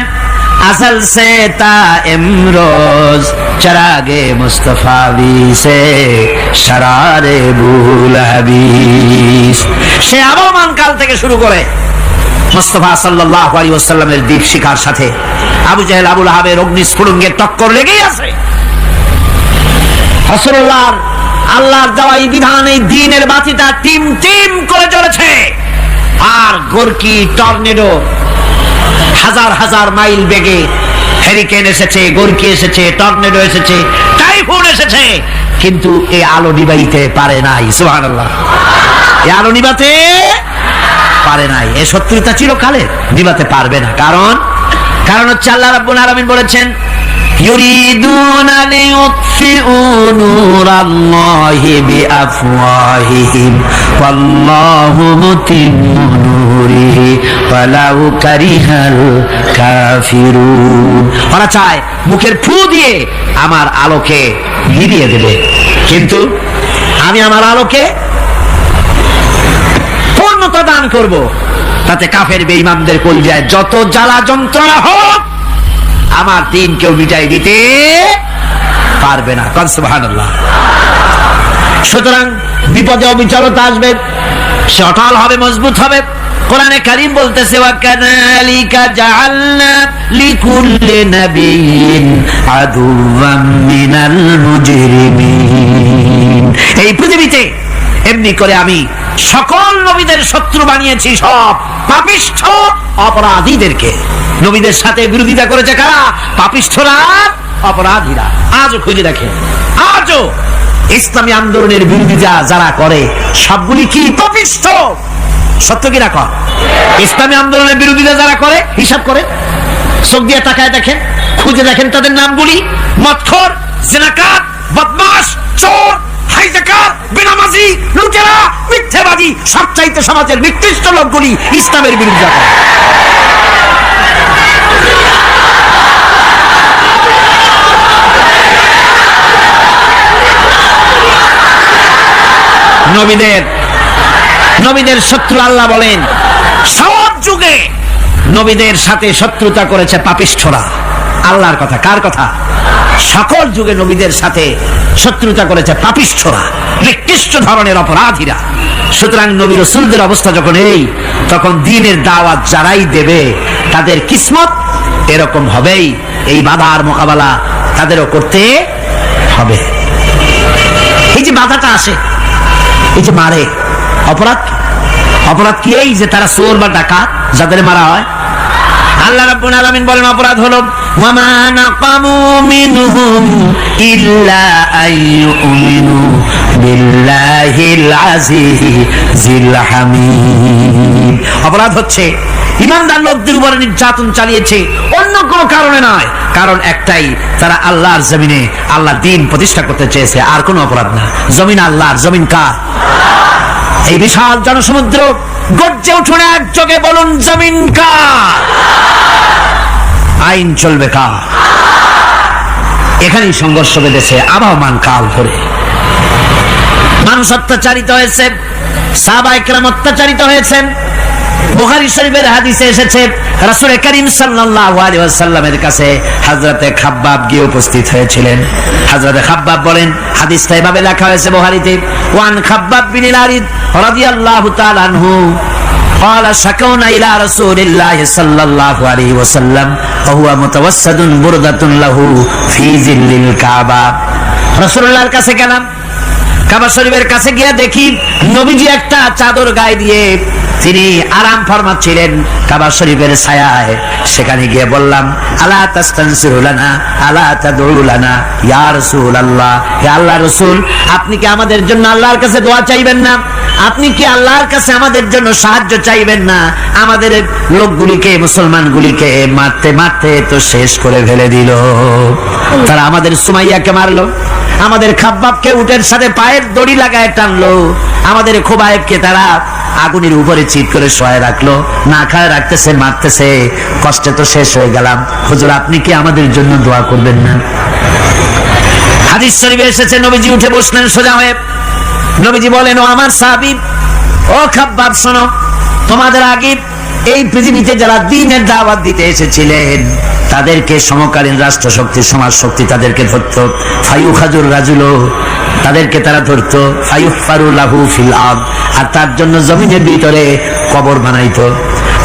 अज़ल से ता इमरोज चरागे मुस्तफावी से शरारे बुल हबीस। সে আবহমান কাল থেকে শুরু করে মুস্তাফা সাল্লাল্লাহু আলাইহি ওয়াসাল্লামের দীপ শিখার সাথে আবু জাহেল, আবু লাহাবের অগ্নিস্ফুলিঙ্গের টক্কর লেগেই আছে। রাসূলুল্লাহর আল্লাহর দেওয়া এই বিধান, এই দ্বীনের বাতিটা টিম টিম করে চলেছে। আর গর্কি, টর্নেডো, হাজার হাজার মাইল বেগে হেরিকেন এসেছে, গর্কি এসেছে, টর্নেডো এসেছে, টাইফুন এসেছে, কিন্তু এই আলো নিবাইতে পারে নাই। সুবহানাল্লাহ। এই আলো নিবাতে পারে নাই। এই শত্রুতা চিরকালের, নিবাতে পারবে না। কারণ হচ্ছে আল্লাহ রাব্বুল আলামিন বলেছেন ইউরিদুনা লিইউতফিউ নূরাল্লাহি বিআফওয়াহিহিম ওয়াল্লাহু মুতিম্মু নূরিহি ওয়ালাউ কারিহাল কাফিরুন। ওরা চায় মুখের ফু দিয়ে আমার আলোকে নিভিয়ে দেবে, কিন্তু আমি আমার আলোকে পূর্ণতা দান করব। তাতে কাফের বেঈমানদের কলিজায় যত জ্বালা যন্ত্রণা হোক, আমার দিন কেউ মিটাই দিতে পারবে না। সুবহানাল্লাহ। সুতরাং বিপদে অবিচলতা আসবে, সে অটল হবে, মজবুত হবে। কোরআনে কারীম বলতেছে, ওয়া কাযালিকা জাআলনা লিকুল্লি নাবিয়্যিন আদুওয়াম মিনাল মুজরিমিন। এই পৃথিবীতে এমনি করে আমি সকল নবীদের শত্রু বানিয়েছি, সব পাপিষ্ঠ অপরাধীদেরকে। নবীদের সাথে বিরোধিতা করেছে কারা? পাপিষ্ঠরা, অপরাধীরা। আজও খুঁজে দেখেন, আজও ইসলামী আন্দোলনের বিরোধিতা যারা করে সবগুলি কি পাপিষ্ঠ? সত্য কিনা কর? ইসলামী আন্দোলনের বিরোধিতা যারা করে হিসাব করে চোখ দিয়ে তাকায় দেখেন, খুঁজে দেখেন তাদের নামগুলি। মদখোর, জিনাকার, বদমাশ, চোর, হাইজাকার, বেনামাজি, লুটেরা, মিথ্যাবাদী, সবচাইতে সমাজের নিকৃষ্ট লোকগুলি ইসলামের বিরোধিতা করে। নবীদের শত্রু আল্লাহ বলেন, সব যুগে নবীদের সাথে শত্রুতা করেছে পাপিষ্ঠরা। আল্লাহর কথা, কার কথা? সকল যুগে নবীদের সাথে শত্রুতা করেছে পাপিষ্ঠরা, নিকৃষ্ট ধরনের অপরাধীরা। সুতরাং নবী রাসূলদের অবস্থা যখন এই, তখন দ্বীনের দাওয়াত যারাই দেবে তাদের কিসমত এরকম হবেই। এই বাধার মোকাবেলা তাদেরও করতে হবে। এই যে বাধাটা আসে, এই যে মারে, অপরাধ কি? এই যে তারা চোর বা ডাকাত, যাদের মারা হয়। আল্লাহ রাব্বুল আলামিন বলেন অপরাধ হলো ওয়ামা নাকামু মিনহুম ইল্লা আইয়ুমিনু বিল্লাহিল আজিজিল হামিদ। অপরাধ হচ্ছে ঈমানদার লোকদের উপর নির্যাতন চালিয়েছে, অন্য কোনো কারণে নয়। কারণ একটাই, তারা আল্লাহর জমিনে আল্লাহর দ্বীন প্রতিষ্ঠা করতে চেয়েছে, আর কোনো অপরাধ না। জমিন আল্লাহর, জমিন কার? এই বিশাল জনসমুদ্র গর্জে উঠুন একযোগে, বলুন জমিন কার? আইন চলবে কার? এখানেই সংঘর্ষ বেঁধেছে আবহমান কাল ধরে। মানুষ অত্যাচারিত হয়েছে, সাহাবায়ে কেরাম অত্যাচারিত হয়েছেন। বুখারী শরীফের হাদিসে এসেছে, রাসূল করিম সাল্লাল্লাহু আলাইহি ওয়াসাল্লামের কাছে হযরতে খাব্বাব গিয়ে উপস্থিত হয়েছিলেন। হযরতে খাব্বাব বলেন, হাদিসটা এভাবে লেখা হয়েছে বুখারীতে, ওয়ান খাব্বাব বিন আরিদ রাদিয়াল্লাহু তাআলা আনহু قال شكونا إلى رسول الله صلى الله عليه وسلم وهو متوسد بردة له في ظل الكعبة। রাসূলুল্লাহর কাছে গেলাম, কাবা শরীফের কাছে গিয়ে দেখি নবীজি একটা চাদর গায়ে দিয়ে তিনি আরাম ফরমাচ্ছিলেন কাবা শরীফের ছায়ায়। সেখানে গিয়ে বললাম, আলা তাস্তানসিরু লানা আলা তাদউ লানা ইয়া রাসূলুল্লাহ, হে আল্লাহর রাসূল, আপনি কি আমাদের জন্য আল্লাহর কাছে দোয়া চাইবেন না? আপনি কি আল্লাহর কাছে আমাদের জন্য সাহায্য চাইবেন না? আমাদের লোকগুলিকে, মুসলমানগুলিকে মারতে মারতে তো শেষ করে ফেলে দিল। তারা আমাদের সুমাইয়াকে মারলো, আমাদের খাব্বাবকে উটের সাথে পায়ের দড়ি লাগায় টানলো, আমাদের খোবায়েবকে তারা আগুনের উপরে চিৎ করে শোয়ায় রাখলো, না খায় রাখতেছে, মারতেছে। কষ্টে তো শেষ হয়ে গেলাম। হুজুর, আপনি কি আমাদের জন্য দোয়া করবেন না? হাদিস শরীফে এসেছে, নবীজি উঠে বসলেন সোজা হয়ে। নবীজি বলেন, ও আমার সাহাবী, ও খাব্বাব, শোনো, তোমাদের আগে এই পৃথিবীতে যারা দ্বীনের দাওয়াত দিতে এসেছিলেন তাদেরকে সমকালীন রাষ্ট্র শক্তি, সমাজ শক্তি তাদেরকে ধরত। ফায়ুখাজুর রাজুলো, তাদেরকে তারা ধরত। ফায়ুফারু লাহু ফিল আরদ, আর তার জন্য জমিনের ভিতরে কবর বানাইতো।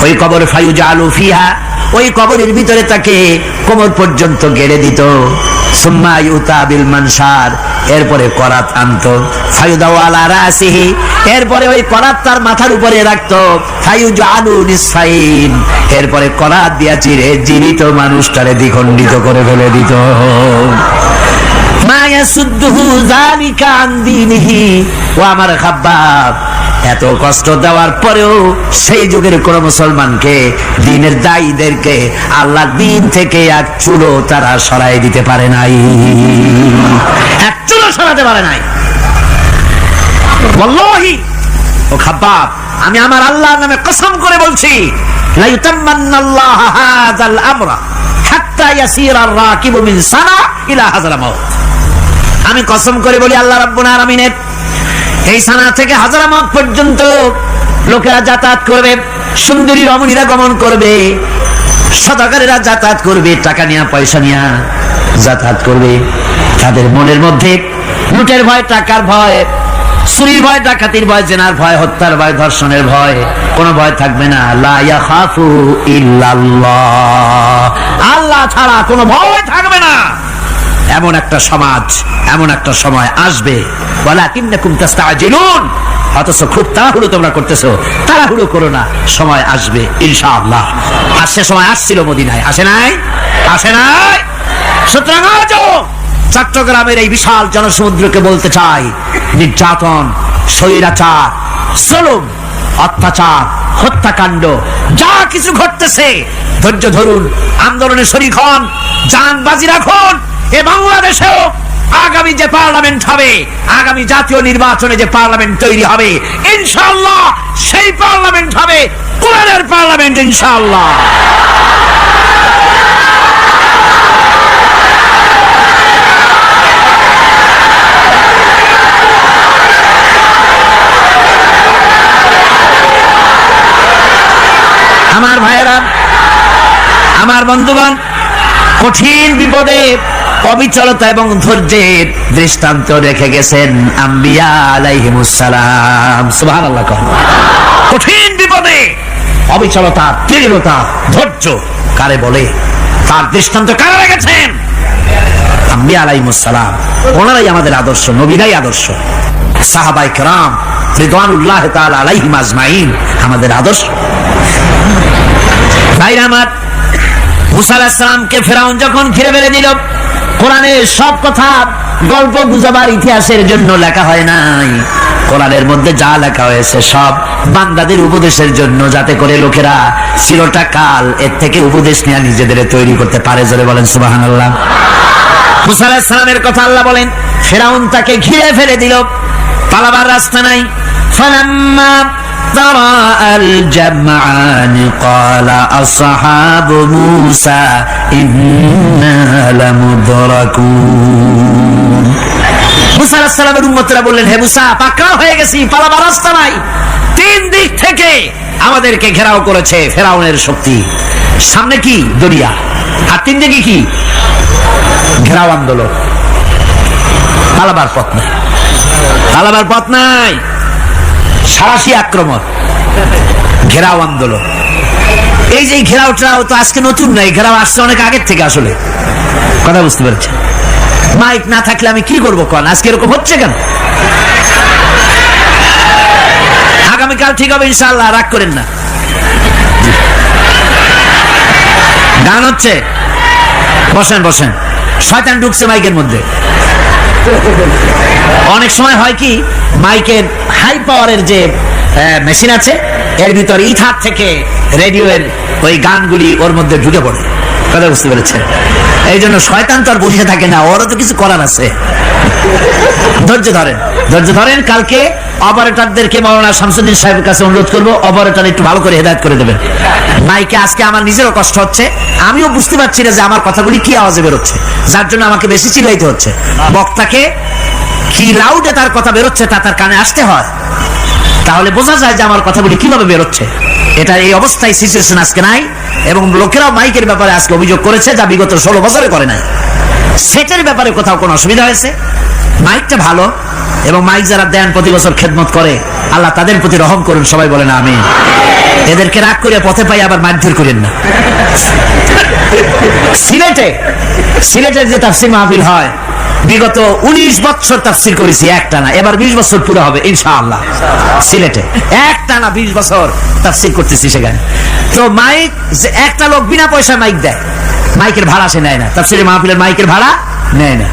ওই কবর ফায়ুজালু ফিহা, ওই কবরের ভিতরে তাকে কোমর পর্যন্ত গেড়ে দিত। সুম্মা ইউতা বিল মানশার, এরপরে করাত আনতো। ফায়ুদাউ আলা রাসিহি, এরপরে ওই করাত তার মাথার উপরে রাখতো। ফায়ুজালু নিসফাইন, এরপরে করাত দিয়া চিরে জীবিত মানুষটারে দ্বিখণ্ডিত করে ফেলে দিত। মা ইয়াসুদ্দুহু যালিকা আন দীনিহি, ও আমার খাব্বাব, এত কষ্ট দেওয়ার পরেও সেই যুগের কোন মুসলমানকে, দ্বীনের দায়ীদেরকে আল্লাহ দ্বীন থেকে এক চুলো তারা সরাই দিতে পারে নাই, এক চুলো সরাতে পারে নাই। ওয়াল্লাহি ও খাব্বাব, আমি আমার আল্লাহর নামে কসম করে বলছি, লা ইউতাম্মান্নাল্লাহু হাযাল আমরা হাত্তা ইয়াসিরা আর-রাকিবু মিন সানা ইলা হাযাল মাউত। আমি কসম করে বলি, আল্লাহ রাব্বুল আলামিনের এই সানা থেকে হাজারামাত পর্যন্ত লোকেরা যাতায়াত করবে, সুন্দরী রমণীরা গমন করবে, সদাগরেরা যাতায়াত করবে, টাকা নিয়ে পয়সা নিয়ে যাতায়াত করবে। তাদের মনের মধ্যে লুটের ভয়, টাকার ভয়, চুরির ভয়, ডাকাতির ভয়, জেনার ভয়, হত্যার ভয়, ধর্ষণের ভয়, কোনো ভয় থাকবে না। লা ইয়াখাফু ইল্লাল্লাহ, আল্লাহ ছাড়া কোনো ভয় থাকবে না। এমন একটা সমাজ, এমন একটা সময় আসবে, ওয়ালাকিন্নাকুম তাস্তাজিলুন, অথচ খুব তাড়াহুড়ো তোমরা করতেছো। তাড়াহুড়ো করো না, সময় আসবে ইনশাআল্লাহ। আর সে সময় আসছিল মদিনায়, আসে নাই? আসে নাই? সুতরাং আজও চট্টগ্রামের এই বিশাল জনসমুদ্রকে বলতে চাই, নির্যাতন, স্বৈরাচার, জুলুম, অত্যাচার, হত্যাকাণ্ড যা কিছু ঘটতেছে, ধৈর্য ধরুন, আন্দোলনে শরীক হন, জান বাজি রাখুন। এ বাংলাদেশেও আগামী যে পার্লামেন্ট হবে, আগামী জাতীয় নির্বাচনে যে পার্লামেন্ট তৈরি হবে, ইনশাআল্লাহ সেই পার্লামেন্ট হবে কোরআনের পার্লামেন্ট ইনশাআল্লাহ। আমার ভাইয়েরা, আমার বন্ধুগণ, কঠিন বিপদে অবিচলতা এবং ধৈর্যের দৃষ্টান্ত রেখে গেছেন আম্বিয়া আলাইহিমুস সালাম। সুবহানাল্লাহ। কঠিন বিপদে অবিচলতা, দৃঢ়তা, ধৈর্য কারে বলে, তার দৃষ্টান্ত কারা রেখেছেন? আম্বিয়া আলাইহিমুস সালাম। ওনারাই আমাদের আদর্শ, নবীরাই আদর্শ। সাহাবায়ে কেরাম রিদওয়ানুল্লাহ তাআলা আলাইহিম আজমাইন আমাদের আদর্শ। ভাইরা আমার, মুসা আলাইহিস সালামকে ফেরাউন যখন ঘিরে ফেলে দিল, কোরআনের সব কথা গল্প গুজবার ইতিহাসের জন্য লেখা হয় নাই। কোরআনের মধ্যে যা লেখা হয়েছে সব বান্দাদের উপদেশের জন্য, যাতে করে লোকেরা চিরটা কাল এর থেকে উপদেশ নিয়ে নিজেদের তৈরি করতে পারে। জোরে বলেন সুবহানাল্লাহ। মুসা আলাইহিস সালামের কথা আল্লাহ বলেন, ফেরাউন তাকে ঘিরে ফেলে দিল, পালাবার রাস্তা নাই। ফালাম্মা تراءى الجمعان قال أصحاب موسى إنا لمدركون। মুসা আলাইহিস সালামের উম্মতরা বললেন, হে মুসা, পাকড়াও হয়ে গেছি, পালাবার রাস্তা নাই। তিন দিক থেকে আমাদেরকে ঘেরাও করেছে ফেরাউনের শক্তি। সামনে কি? দরিয়া, আর তিন দিকে কি? ঘেরাও আন্দোলন। পালাবার পথ নাই, পালাবার পথ নাই। সারাশি আক্রমণ, ঘেরাও আন্দোলন। এই যে ঘেরাওটাও তো আজকে নতুন নাই, ঘেরাও আসছে অনেক আগের থেকে। আসলে কথা বুঝতে পারছেন? মাইক না থাকলে আমি কি করবো কোন? আজকে এরকম হচ্ছে কেন? আগামীকাল ঠিক হবে ইনশাআল্লাহ, রাগ করেন না। গান হচ্ছে, বসেন বসেন। শয়তান ঢুকছে মাইকের মধ্যে। অনেক সময় হয় কি, মাইকের হাই পাওয়ারের যে মেশিন আছে, এর ভিতর ইথার থেকে রেডিওর ওই গানগুলি ওর মধ্যে ঢুকে পড়ে। কথা বুঝতে পেরেছেন? এই জন্য শয়তান তো আর বসে থাকে না, ওরও তো কিছু করার আছে। ধৈর্য ধরেন, ধৈর্য ধরেন। কালকে অপারেটরদেরকে মাওলানা শামসুদ্দিন সাহেবের কাছে অনুরোধ করবো, অপারেটর একটু ভালো করে হেদায়েত করে দেবেন মাইকে। আজকে আমার নিজেরও কষ্ট হচ্ছে, আমিও বুঝতে পারছি না যে আমার কথাগুলি কি আওয়াজে বেরোচ্ছে, যার জন্য আমাকে বেশি চিল্লাইতে হচ্ছে। বক্তাকে কি লাউডে তার কথা বেরোচ্ছে তা তার কানে আসতে হয়, তাহলে বোঝা যায় যে আমার কথাগুলি কিভাবে বেরোচ্ছে। এটা এই অবস্থায় সিচুয়েশন আজকে নাই, এবং লোকেরাও মাইকের ব্যাপারে আজকে অভিযোগ করেছে যা বিগত 16 বছরে করে নাই। সেটের ব্যাপারে কোথাও কোনো অসুবিধা হয়েছে? মাইকটা ভালো, এবং মাইক যারা দেন প্রতি বছর খেদমত করে, আল্লাহ তাদের প্রতি রহম করুন। সবাই বলেন আমিন। এদেরকে রাগ করে পথে পাই আবার মারধর করেন না। সিলেটের যে তাফসীর মাহফিল হয়, বিগত 19 বছর তাফসীর করেছি একটানা, এবার 20 বছর পুরো হবে ইনশাআল্লাহ। সিলেটে একটানা 20 বছর তাফসীর করতেছি সেখানে। তো মাইক, যে একটা লোক বিনা পয়সায় মাইক দেয়, মাইকের ভাড়া সে নেয় না, তাফসীরের মাহফিলের মাইকের ভাড়া নেয় না।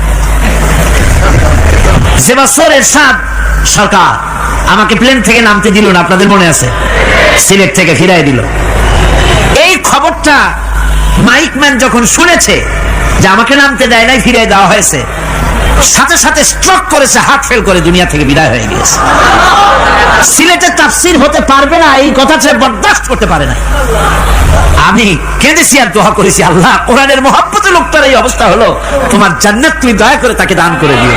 যে বছর এরশাদ সরকার আমাকে প্লেন থেকে নামতে দিল না, আপনাদের মনে আছে? সিলেট থেকে ফিরাই দিল। এই খবরটা মাইকম্যান যখন শুনেছে যে আমাকে নামতে দেয় নাই, ফিরাই দেওয়া হয়েছে, সাথে সাথে স্ট্রোক করেছে, হার্ট ফেল করে দুনিয়া থেকে বিদায় হয়ে গিয়েছে। সিলেটে তাফসীর হতে পারবে না এই কথাটা বরদাস্ত করতে পারে না। আমি কেঁদেছি আর দোয়া করেছি, আল্লাহ কোরআনের মহব্বতে লোকটার এই অবস্থা হলো, তোমার জান্নাত তুমি দয়া করে তাকে দান করে দিও।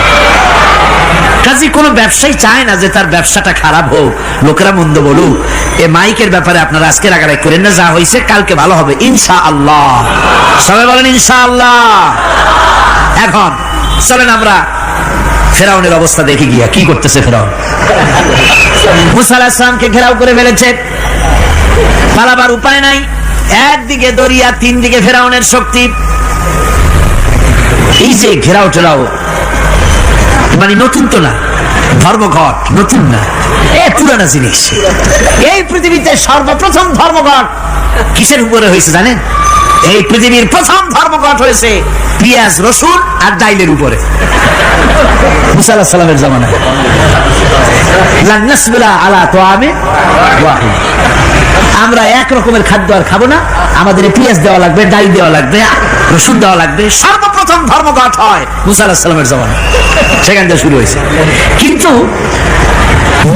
কাজী কোনো ব্যবসায়ী চায় না যে তার ব্যবসাটা খারাপ হোক, লোকেরা মন্দ বলুক। এ মাইকের ব্যাপারে আপনারা আজকে রাগারাগ করেন না, যা হয়েছে কালকে ভালো হবে ইনশাআল্লাহ। সবাই বলেন ইনশাআল্লাহ। এখন চলেন আমরা ফেরাউনের অবস্থা দেখে গিয়া কি করতেছে ফেরাউন। মুসা আলাইহিস সালামকে ঘেরাও করে ফেলেছে, পালাবার উপায় নাই। একদিকে দরিয়া, তিন দিকে ফেরাউনের শক্তি। এই যে ঘেরাও টেরাও মানে নতুন তো না, ধর্মঘট নতুন না, পুরানা জিনিস। এই পৃথিবীতে সর্বপ্রথম ধর্মঘট কিসের উপরে হয়েছে জানেন? এই পৃথিবীর প্রথম ধর্মঘট হয়েছে পেঁয়াজ, রসুন আর ডাইলের উপরে। মুসা আলাইহিস সালামের জামানায় লান নাসবিরা আলা তাআমিন ওয়াহিদ, আমরা এক রকমের খাদ্য আর খাবো না, আমাদের পেঁয়াজ দেওয়া লাগবে, ডাল দেওয়া লাগবে, রসুন দেওয়া লাগবে। সর্বপ্রথম ধর্মঘট হয় মুসা আলাইহিস সালামের জামানায়, সেখান থেকে শুরু হয়েছে। কিন্তু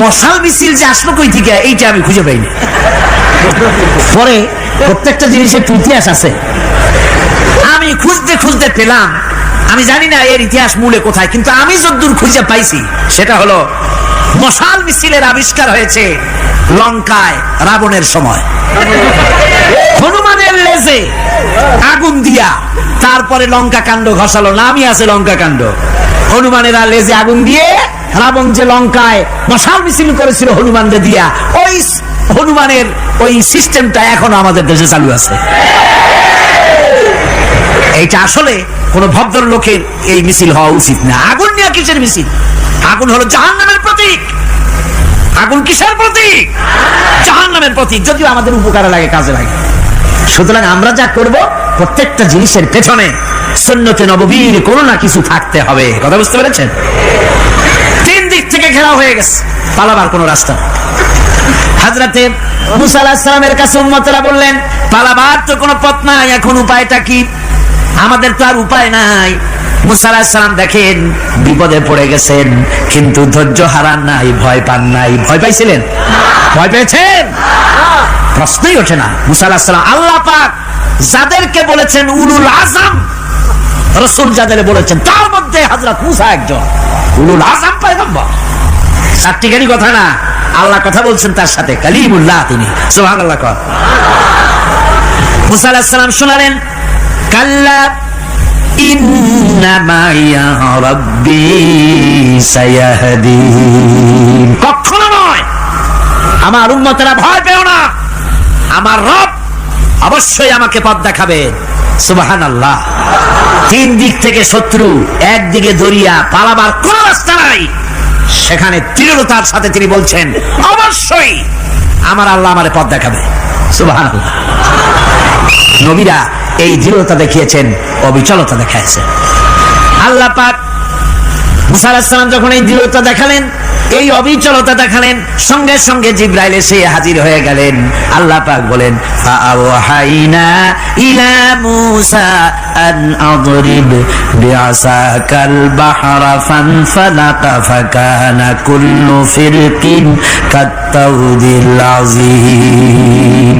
মশাল মিছিল যে আসলো কই থেকে, এইটা আমি খুঁজে পাইনি। পরে প্রত্যেকটা জিনিসের ইতিহাস আছে, আমি খুঁজতে খুঁজতে পেলাম। আমি জানি না এর ইতিহাস মূলে কোথায়, কিন্তু আমি যতদূর খুঁজে পাইছি সেটা হলো মশাল মিছিলের আবিষ্কার হয়েছে লঙ্কায় রাবণের সময়। হনুমানের লেজে আগুন দিয়া তারপরে লঙ্কা কাণ্ড ঘষালো, নামই আছে লঙ্কা কাণ্ড। হনুমানের লেজে আগুন দিয়ে রাবণ যে লঙ্কায় মশাল মিছিল করেছিল হনুমানদের দিয়া, ওই হনুমানের ওই সিস্টেমটা এখনো আমাদের দেশে চালু আছে। এইটা আসলে কোন ভদ্রলোকের এই মিছিল হওয়া উচিত না। আগুন নিয়ে কিসের মিছিল? আগুন হলো জাহান্নামের প্রতীক। আগুন কিসের প্রতীক? জাহান্নামের প্রতীক। যদিও আমাদের উপকারে লাগে, কাজে লাগে। সুতরাং আমরা যা করব, প্রত্যেকটা জিনিসের পেছনে সুন্নতে নববীর কোনো না কিছু থাকতে হবে। কথা বুঝতে পেরেছেন? তিন দিক থেকে ঘেরাও হয়ে গেছে, পালাবার কোনো রাস্তা। হযরতে মুসা আলাইহিস সালামের কাছে উম্মতেরা বললেন, পালাবার তো কোনো পথ নাই, এখন উপায়টা কি? আমাদের তো আর উপায় নাই। মুসা আলাইহিস সালাম দেখেন বিপদে পড়ে গেছেন, কিন্তু ধৈর্য হারান নাই, ভয় পান নাই। ভয় পাইছিলেন? ভয় পেয়েছেন? প্রশ্নই ওঠে না। মুসা আলাইহিস সালাম আল্লাহ পাক যাদেরকে বলেছেন উলুল আযম রাসূল, যাদের বলেছেন তার মধ্যে হযরত মুসা একজন উলুল আযম পয়গম্বর। সাত্তিকানি কথা না, আল্লাহ কথা বলছেন তার সাথে, কালিমুল্লাহ তিনি। সুবহানাল্লাহ। মুসা আলাইহিস সালাম শোনালেন, কাল্লা ইন্না মাইয়া রাব্বি সায়াহদিন। কখনো নয়, আমার উম্মতেরা ভয় পেও না, আমার রব অবশ্যই আমাকে পথ দেখাবে। সুবহানাল্লাহ। তিন দিক থেকে শত্রু, একদিকে দরিয়া, পালাবার কোন রাস্তা নাই। সেখানে দৃঢ়তার সাথে তিনি বলছেন, অবশ্যই আমার আল্লাহ আমারে পথ দেখাবে। সুবহানাল্লাহ। নবীরা এই দৃঢ়তা দেখিয়েছেন, অবিচলতা দেখাইছেন। আল্লাহ পাক মুসা আলাইহিস সালাম যখন এই দৃঢ়তা দেখালেন, এই অবিচলতা দেখালেন, সঙ্গে সঙ্গে জিবরাইল এসে হাজির হয়ে গেলেন। আল্লাহ পাক বলেন, ফাআওহাইনা ইলা মূসা আন আদরিব বিআসাকাল বাহরা ফানফালাকা ফাকানা কুল্লু ফিরকিন কাত্তাউদিল আযীম।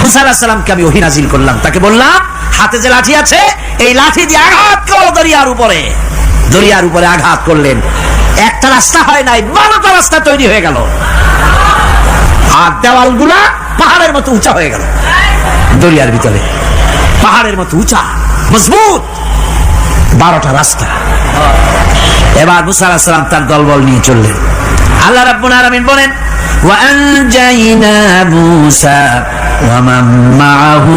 মুসা আলাইহিস সালামকে আমি ওহী নাযিল করলাম, তাকে বললাম হাতে যে লাঠি আছে, এই লাঠি দিয়ে আঘাত করো দরিয়ার উপরে। দরিয়ার উপরে আঘাত করলেন, একটা রাস্তা হয় নাই, 12টা রাস্তা তৈরি হয়ে গেল। আর দেওয়ালগুলা পাহাড়ের মতো উঁচা হয়ে গেল। দরিয়ার ভিতরে পাহাড়ের মতো উঁচা, মজবুত 12টা রাস্তা। এবার মুসা আলাইহিস সালাম তার দলবল নিয়ে চললেন। আল্লাহ রাব্বুল আলামিন বলেন, ওয়া আনজাইনা মূসা ওয়া মান মাআহু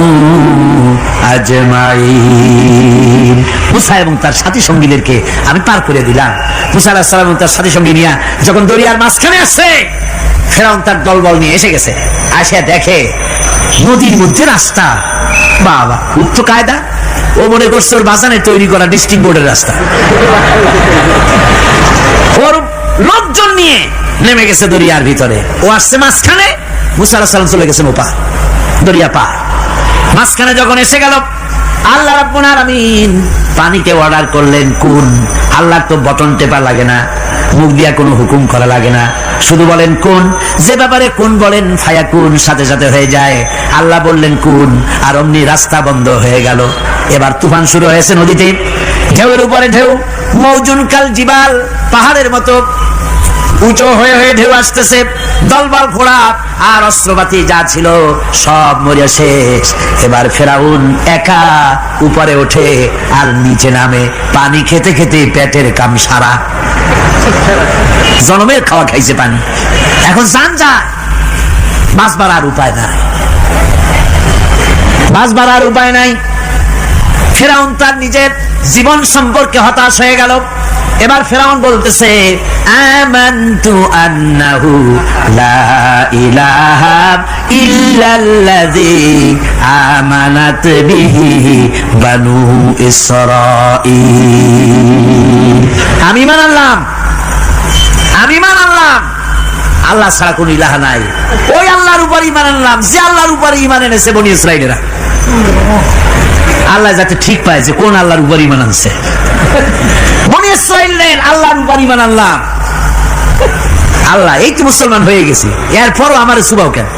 আজমাইন। মুসা এবং তার সাথী সঙ্গীদেরকে আমি পার করে দিলাম। মুসা আলাইহিস সালাম এবং তার সাথী সঙ্গী নিয়ে যখন দরিয়ার মাঝখানে আসছে, ফেরাউন তার দলবল নিয়ে এসে গেছে। আসে দেখে নদীর মধ্যে রাস্তা। বাবা, উচ্চ কায়দা। ও মনে করছে ওর বাজানে তৈরি করা ডিস্ট্রিক্ট বোর্ডের রাস্তা। ওর লোকজন নিয়ে নেমে গেছে দরিয়ার ভিতরে, ও আসছে মাঝখানে, মুসা আলাইহিস সালাম চলে গেছেন ওপার, দরিয়া পার। মাঝখানে যখন এসে গেল, আল্লাহ রাব্বুল আলামিন পানিকে অর্ডার করলেন কুন। আল্লাহ তো বটন টেপা লাগে না, মুখ দিয়া কোনো হুকুম করা লাগে না, শুধু বলেন কুন। যে ব্যাপারে কুন বলেন ফায়াকুন, সাথে সাথে হয়ে যায়। আল্লাহ বললেন কুন, আর অমনি রাস্তা বন্ধ হয়ে গেল। এবার তুফান শুরু হয়েছে নদীতে, ঢেউয়ের উপরে ঢেউ, মৌজুন কাল জিবাল, পাহাড়ের মতো উঁচু হয়ে হয়ে ঢেউ আসতেছে। দলবল ঘোড়া আর অস্ত্রপাতি যা ছিল সব মরে শেষ। এবার ফেরাউন একা উপরে ওঠে আর নিচে নামে, পানি খেতে খেতে পেটের কাম সারা, জনমের খাওয়া খাইছে পানি। এখন জান যায়, বাঁচবার আর উপায় নাই, বাঁচবার আর উপায় নাই। ফেরাউন তার নিজের জীবন সম্পর্কে হতাশ হয়ে গেল। এবার ফেরাউন বলতেছে, আমানতু আন্নাহু লা ইলাহা ইল্লাল্লাযী আমানাত বিহি বানু ইসরাঈল। আমি ঈমান আনলাম, আমি ঈমান আনলাম আল্লাহ ছাড়া কোন ইলাহা নাই। ওই আল্লাহর উপর ঈমান আনলাম যে আল্লাহর উপর ঈমান এনেছে বনি ইসরাঈলেরা। আল্লাহ যাতে ঠিক পায় যে কোন আল্লাহর উপর ঈমান আনছে। বনি ইসরাঈলের আল্লাহর উপর ঈমান আনলাম। আল্লাহ এই তো মুসলমান হয়ে গেছি, এরপরও আমার সুবাও কেন?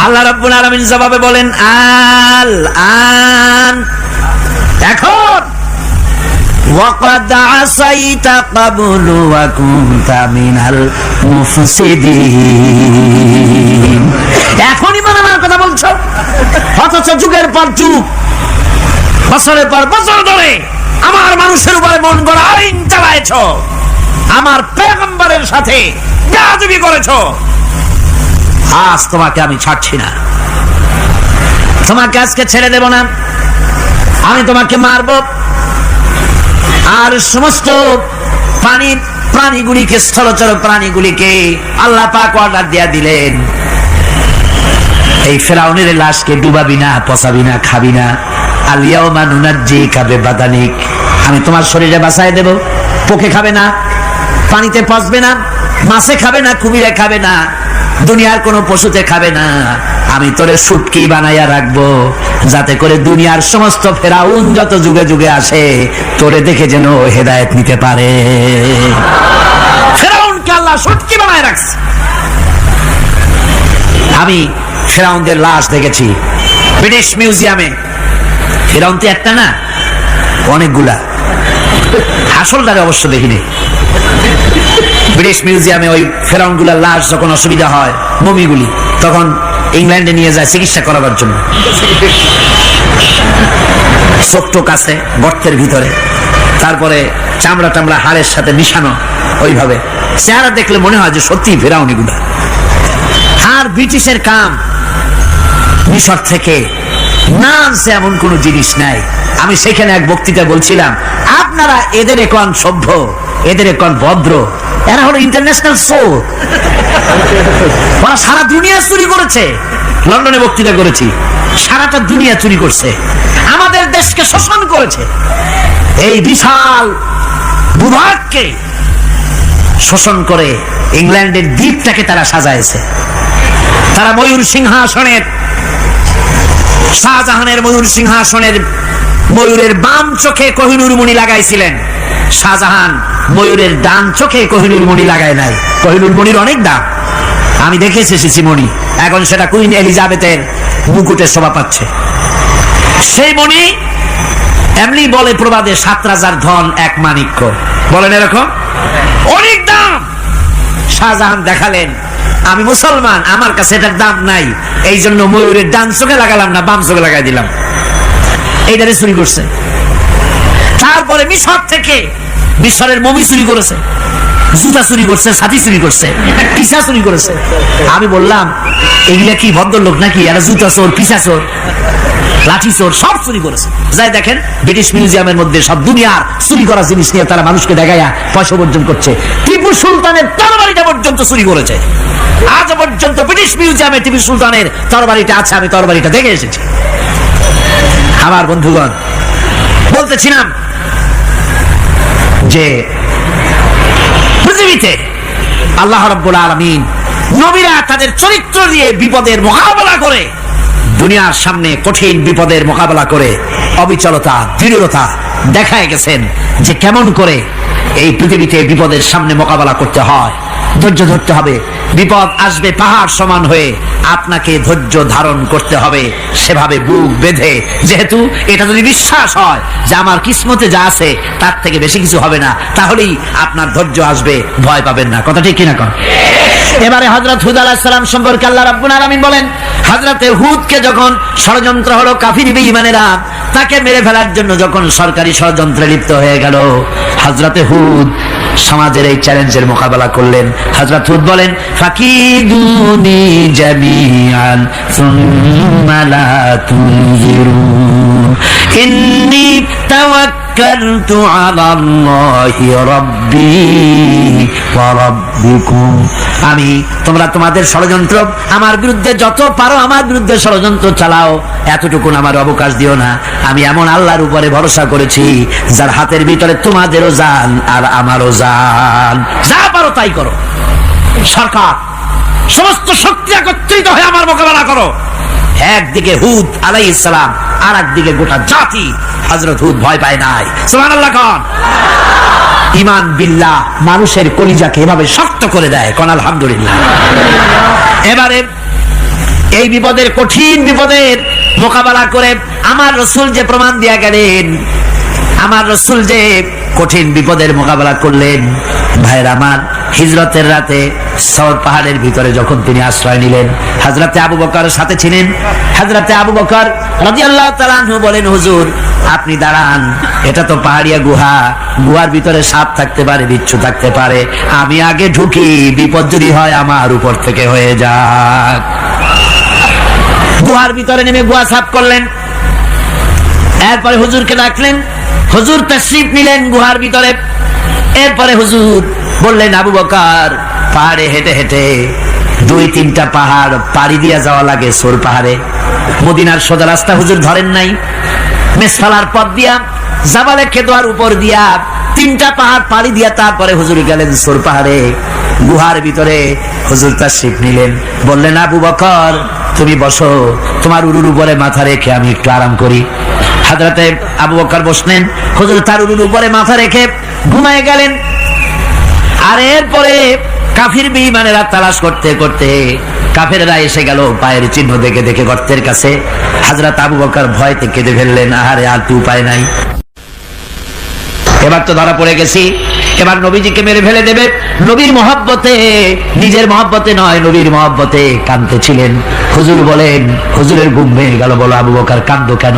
আল্লাহ রাব্বুল আলামিন জবাবে বলেন, আল আন, এখন ওয়াকাদ আসাইতা ক্বাবলু ওয়া কুনতা মিনাল মুফসিদিন। এখনই ঈমান আনার কথা বলছো, অথচ যুগের পর যুগ, বছরের পর বছর ধরে আমার মানুষের উপরে মন গড়া আইন চালাইছো, আমার পয়গম্বরের সাথে বেয়াদবি করেছো। আজ তোমাকে আমি ছাড়ছি না, তোমাকে আজকে ছেড়ে দেব না, আমি তোমাকে মারব। আর সমস্ত প্রাণীগুলিকে, স্থলচর প্রাণীগুলিকে আল্লাহ পাক অর্ডার দিয়া দিলেন, এই ফেরাউনের লাশকে ডুবাবি না, পচাবি না, খাবি না। আলিয়াউমা নুনাজ্জিকা বিবাদানিক, আমি তোমার শরীরে বাঁচায় দেব। পোকে খাবে না, পানিতে পচবে না, মাছে খাবে না, কুমিরে খাবে না, দুনিয়ার কোনো পশুতে খাবে না। আমি তোরে শুটকি বানাইয়া রাখবো, যাতে করে দুনিয়ার সমস্ত ফেরাউন যত যুগে যুগে আসে তোরে দেখে যেন হেদায়েত নিতে পারে। ফেরাউনকে আল্লাহ শুটকি বানায় রাখছে। আমি ফেরাউনদের লাশ দেখেছি ব্রিটিশ মিউজিয়ামে। ফেরাউন তো একটা না, অনেকগুলা। আসলটারে অবশ্য দেখিনি। ব্রিটিশ মিউজিয়ামে ওই ফেরাউন গুলার লাশ যখন অসুবিধা হয়, মমিগুলি, তখন ইংল্যান্ডে নিয়ে যায় চিকিৎসা করাবার জন্য। চোখ আছে গর্তের ভিতরে, তারপরে চামড়া টামড়া হাড়ের সাথে মিশানো, ওইভাবে চেহারা দেখলে মনে হয় যে সত্যি ফেরাউনি গুলা। আর ব্রিটিশের কাম মিশর থেকে না আনছে এমন কোন জিনিস নাই। আমি সেখানে এক বক্তৃতা বলছিলাম, আপনারা এদের এখন সভ্য, এদের এখন ভদ্র, এরা হলো ইন্টারন্যাশনাল শো। ওরা সারা দুনিয়া চুরি করেছে। লন্ডনে বক্তৃতা করেছি, সারাটা দুনিয়া চুরি করছে, আমাদের দেশকে শোষণ করেছে। এই বিশাল ভূভাগকে শোষণ করে ইংল্যান্ডের দ্বীপটাকে তারা সাজাইছে। তারা ময়ূর সিংহাসনের, শাহজাহানের ময়ূর সিংহাসনের ময়ূরের বাম চোখে কোহিনূর মণি লাগাইছিলেন। শাহজাহান ময়ূরের ডান চোখে কোহিনূর মণি লাগায় নাই। কোহিনূর মণির অনেক দাম, আমি দেখে এসেছি মণি। এখন সেটা কুইন এলিজাবেথের মুকুটে শোভা পাচ্ছে। সেই মণি এমনি বলে প্রবাদে 7 রাজার ধন 1 মাণিক্য, বলেন এরকম অনেক দাম। শাহজাহান দেখালেন, আমি মুসলমান, আমার কাছে এটার দাম নাই, এই জন্য ময়ূরের ডান চোখে লাগালাম না, বাম চোখে লাগাই দিলাম। এইটারে চুরি করছে। তারপরে মিশর থেকে, মিশরের মমি চুরি করেছে, জুতা চুরি করছে, ছাতি চুরি করছে, পিসা চুরি করেছে। আমি বললাম এগুলা কি ভদ্রলোক নাকি? এরা জুতা চোর, পিসা চোর, লাঠি চোর, সব চুরি করেছে। যাই দেখেন ব্রিটিশ মিউজিয়ামের মধ্যে সব দুনিয়ার চুরি করা জিনিস নিয়ে তারা মানুষকে দেখাইয়া পয়সা অর্জন করছে। টিপু সুলতানের তরবারিটা পর্যন্ত চুরি করেছে। আজ পর্যন্ত ব্রিটিশ মিউজিয়ামে টিপু সুলতানের তরবারিটা আছে, আমি তরবারিটা দেখে এসেছি। আমার বন্ধুগণ, বলতেছিলাম যে পৃথিবীতে আল্লাহ রাব্বুল আলামিন নবীরা তাদের চরিত্র দিয়ে বিপদের মোকাবেলা করে, দুনিয়ার সামনে কঠিন বিপদের মোকাবেলা করে অবিচলতা, দৃঢ়তা দেখায় গেছেন যে কেমন করে এই পৃথিবীতে বিপদের সামনে মোকাবেলা করতে হয়। ধৈর্য ধরতে হবে, বিপদ আসবে পাহাড় সমান হয়ে, আপনাকে ধৈর্য ধারণ করতে হবে সেভাবে বুক বেঁধে। যেহেতু এটা যদি বিশ্বাস হয় যে আমার কিসমতে যা আছে তার থেকে বেশি কিছু হবে না, তাহলেই আপনার ধৈর্য আসবে, ভয় পাবেন না। কথা ঠিক কিনা কন? এবারে হযরত হুদ আলাইহিস সালাম সম্পর্কে আল্লাহ রাব্বুল আলামিন বলেন, হযরতে হুদকে যখন ষড়যন্ত্র হলো, কাফির বেঈমানেরা তাকে মেরে ফেলার জন্য যখন সরকারি ষড়যন্ত্রে লিপ্ত হয়ে গেল, হযরতে হুদ সমাজের এই চ্যালেঞ্জের মোকাবেলা করলেন। হযরত হুদ বলেন, ফাকিদুনি জামিআন সুম্মা লা তুনজিরুন ইন্নী তাওয়াক্কালতু আলাল্লাহি রাব্বি ওয়া রাব্বিকুম। আমি তোমরা তোমাদের ষড়যন্ত্র আমার বিরুদ্ধে যত পারো আমার বিরুদ্ধে ষড়যন্ত্র চালাও, এতটুকু আমার অবকাশ দিও না। আমি এমন আল্লাহর উপরে ভরসা করেছি যার হাতের ভিতরে তোমাদেরও জান আর আমারও জান। যা পারো তাই করো। সরকার সমস্ত শক্তি একত্রিত হয়ে আমার মোকাবেলা করো। একদিকে হুদ আলাইহিস সালাম, আর একদিকে গোটা জাতি। হযরত হুদ ভয় পায় নাই। সুবহানাল্লাহ কোন? ঈমান বিল্লাহ মানুষের কলিজাকে এভাবে শক্ত করে দেয়। কোন আলহামদুলিল্লাহ। এবারে এই বিপদের, কঠিন বিপদের মোকাবেলা করে আমার রাসূল যে প্রমাণ দিয়া গেলেন, আমার রাসূল যে কঠিন বিপদের মোকাবেলা করলেন, ভাইরা আমার, হিজরতের রাতে সওর পাহাড়ের ভিতরে যখন তিনি আশ্রয় নিলেন, হযরতে আবু বকর সাথে ছিলেন। হযরতে আবু বকর রাদিয়াল্লাহু তাআলা আনহু বলেন, হুজুর আপনি দাঁড়ান, এটা তো পাহাড়িয়া গুহা, গুহার ভিতরে সাপ থাকতে পারে, বিচ্ছু থাকতে পারে, আমি আগে ঢুকি, বিপদ যদি হয় আমার উপর থেকে হয়ে যাক। গুহার ভিতরে নেমে গুহা সাফ করলেন। এরপরে হুজুরকে ডাকলেন, হুজুর তাশরীফ নিলেন গুহার ভিতরে। এরপরে হুজুর বললেন, আবু বকর পাহাড়ে হেঁটে হেঁটে 2-3টা পাহাড় পাড়ি দিয়া যাওয়া লাগে সোর পাহাড়ে। মদিনার সোজা রাস্তা হুজুর ধরেন নাই, মেসফালার পথ দিয়া জাবালে খেদোয়ার উপর দিয়া 3টা পাহাড় পাড়ি দিয়া তারপরে হুজুর গেলেন সোর পাহাড়ে। গুহার ভিতরে হুজুর তাশরীফ নিলেন। বললেন, আবু বকর তুমি বসো, তোমার উরুর উপরে মাথা রেখে আমি একটু আরাম করি। হযরতে আবু বকর বসলেন, হুজুর তার উরুর উপরে মাথা রেখে ঘুমায় গেলেন। আর এরপরে কাফির বেঈমানেরা তালাশ করতে করতে কাফেররা এসে গেল পায়ের চিহ্ন দেখে দেখে গর্তের কাছে। হযরত আবু বকর ভয়তে কেঁদে ফেললেন, আরে আর তো উপায় নাই, এবার তো ধরা পড়ে গেছি, এবার নবীজিকে মেরে ফেলে দেবে। নবীর মহব্বতে, নিজের মহব্বতে নয়, নবীর মহব্বতে কাঁদতেছিলেন। হুজুর বলেন, হুজুরের ঘুম ভেঙে গেল। বলো আবু বকর কাঁদো কেন?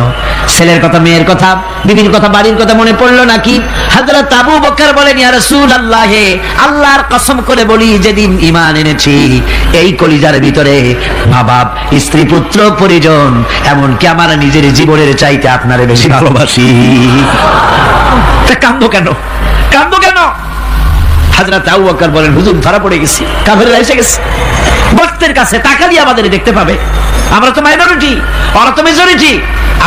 ছেলের কথা, মেয়ের কথা, বিবির কথা, বাড়ির কথা মনে পড়লো নাকি? হযরত আবু বকর বলেন, ইয়া রাসূলুল্লাহ, আল্লাহর কসম করে বলি, যেদিন ঈমান এনেছি এই কলিজার ভিতরে মা বাপ, স্ত্রী, পুত্র, পরিজন, এমনকি আমার নিজের জীবনের চাইতে আপনারে বেশি ভালোবাসি। কাঁদো কেন? কাঁদো কেন? হযরত আবু বকর বলেন, হুজুর ধরা পড়ে গেছি, কাফেররা এসে গেছে, বক্তের কাছে টাকা দিয়ে আমাদের দেখতে পাবে, আমরা তো মাইনরিটি, ওরা তো মেজরিটি,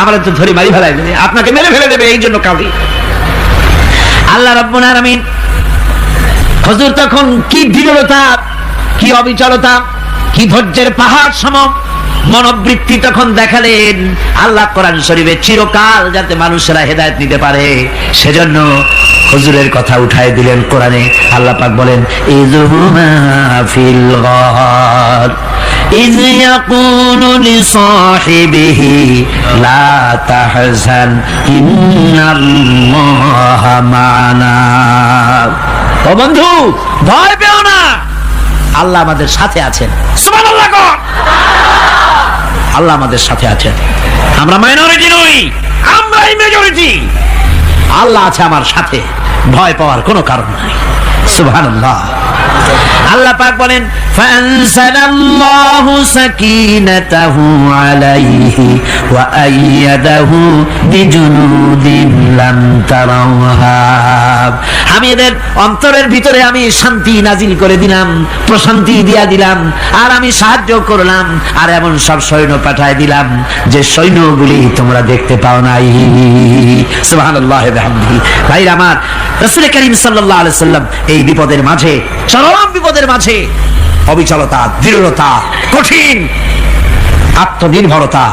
আমরা তো ধরে মারি ফেলাই দেবে, আপনাকে মেরে ফেলে দেবে, এই জন্য কাঁদি। আল্লাহ রাব্বুল আলামিন, হুজুর তখন কি দৃঢ়তা, কি অবিচলতা, কি ধৈর্যের পাহাড় সম মনোবৃত্তি তখন দেখালেন। আল্লাহ কোরআন শরীফে চিরকাল যাতে মানুষেরা হেদায়েত নিতে পারে সেজন্য হুজুরের কথা উঠায় দিলেন কোরআনে। আল্লাহ পাক বলেন, ইযহুমা ফিল গার ইয ইয়াকুলু লিসাহিবিহি লা তাহজান ইন্নাল্লাহা মা'ানা। ও বন্ধু, ভয় পেও না, আল্লাহ আমাদের সাথে আছেন। সুবহানাল্লাহ। আল্লাহ আমাদের সাথে আছেন, আমরা মাইনরিটি নই, আমরাই মেজরিটি। আল্লাহ আছে আমার সাথে, ভয় পাওয়ার কোনো কারণ নাই। সুবহানাল্লাহ। আল্লাহ পাক বলেন, فأنزل الله سكينته عليه وأيده بجنود لم تروها। আমি এদের অন্তরের ভিতরে আমি শান্তি নাজিল করে দিলাম, প্রশান্তি দিয়া দিলাম, আর আমি সাহায্য করলাম, আর এমন সব সৈন্য পাঠায় দিলাম যে সৈন্যগুলি তোমরা দেখতে পাও নাই। সুবহানাল্লাহি ওয়া বিহামদিহি। ভাইরা আমার, রাসূল করিম সাল্লাল্লাহু আলাইহি সাল্লাম এই বিপদের মাঝে, চরম বিপদের মাঝে অবিচলতা, দৃঢ়তা, কঠিন আত্মনির্ভরতা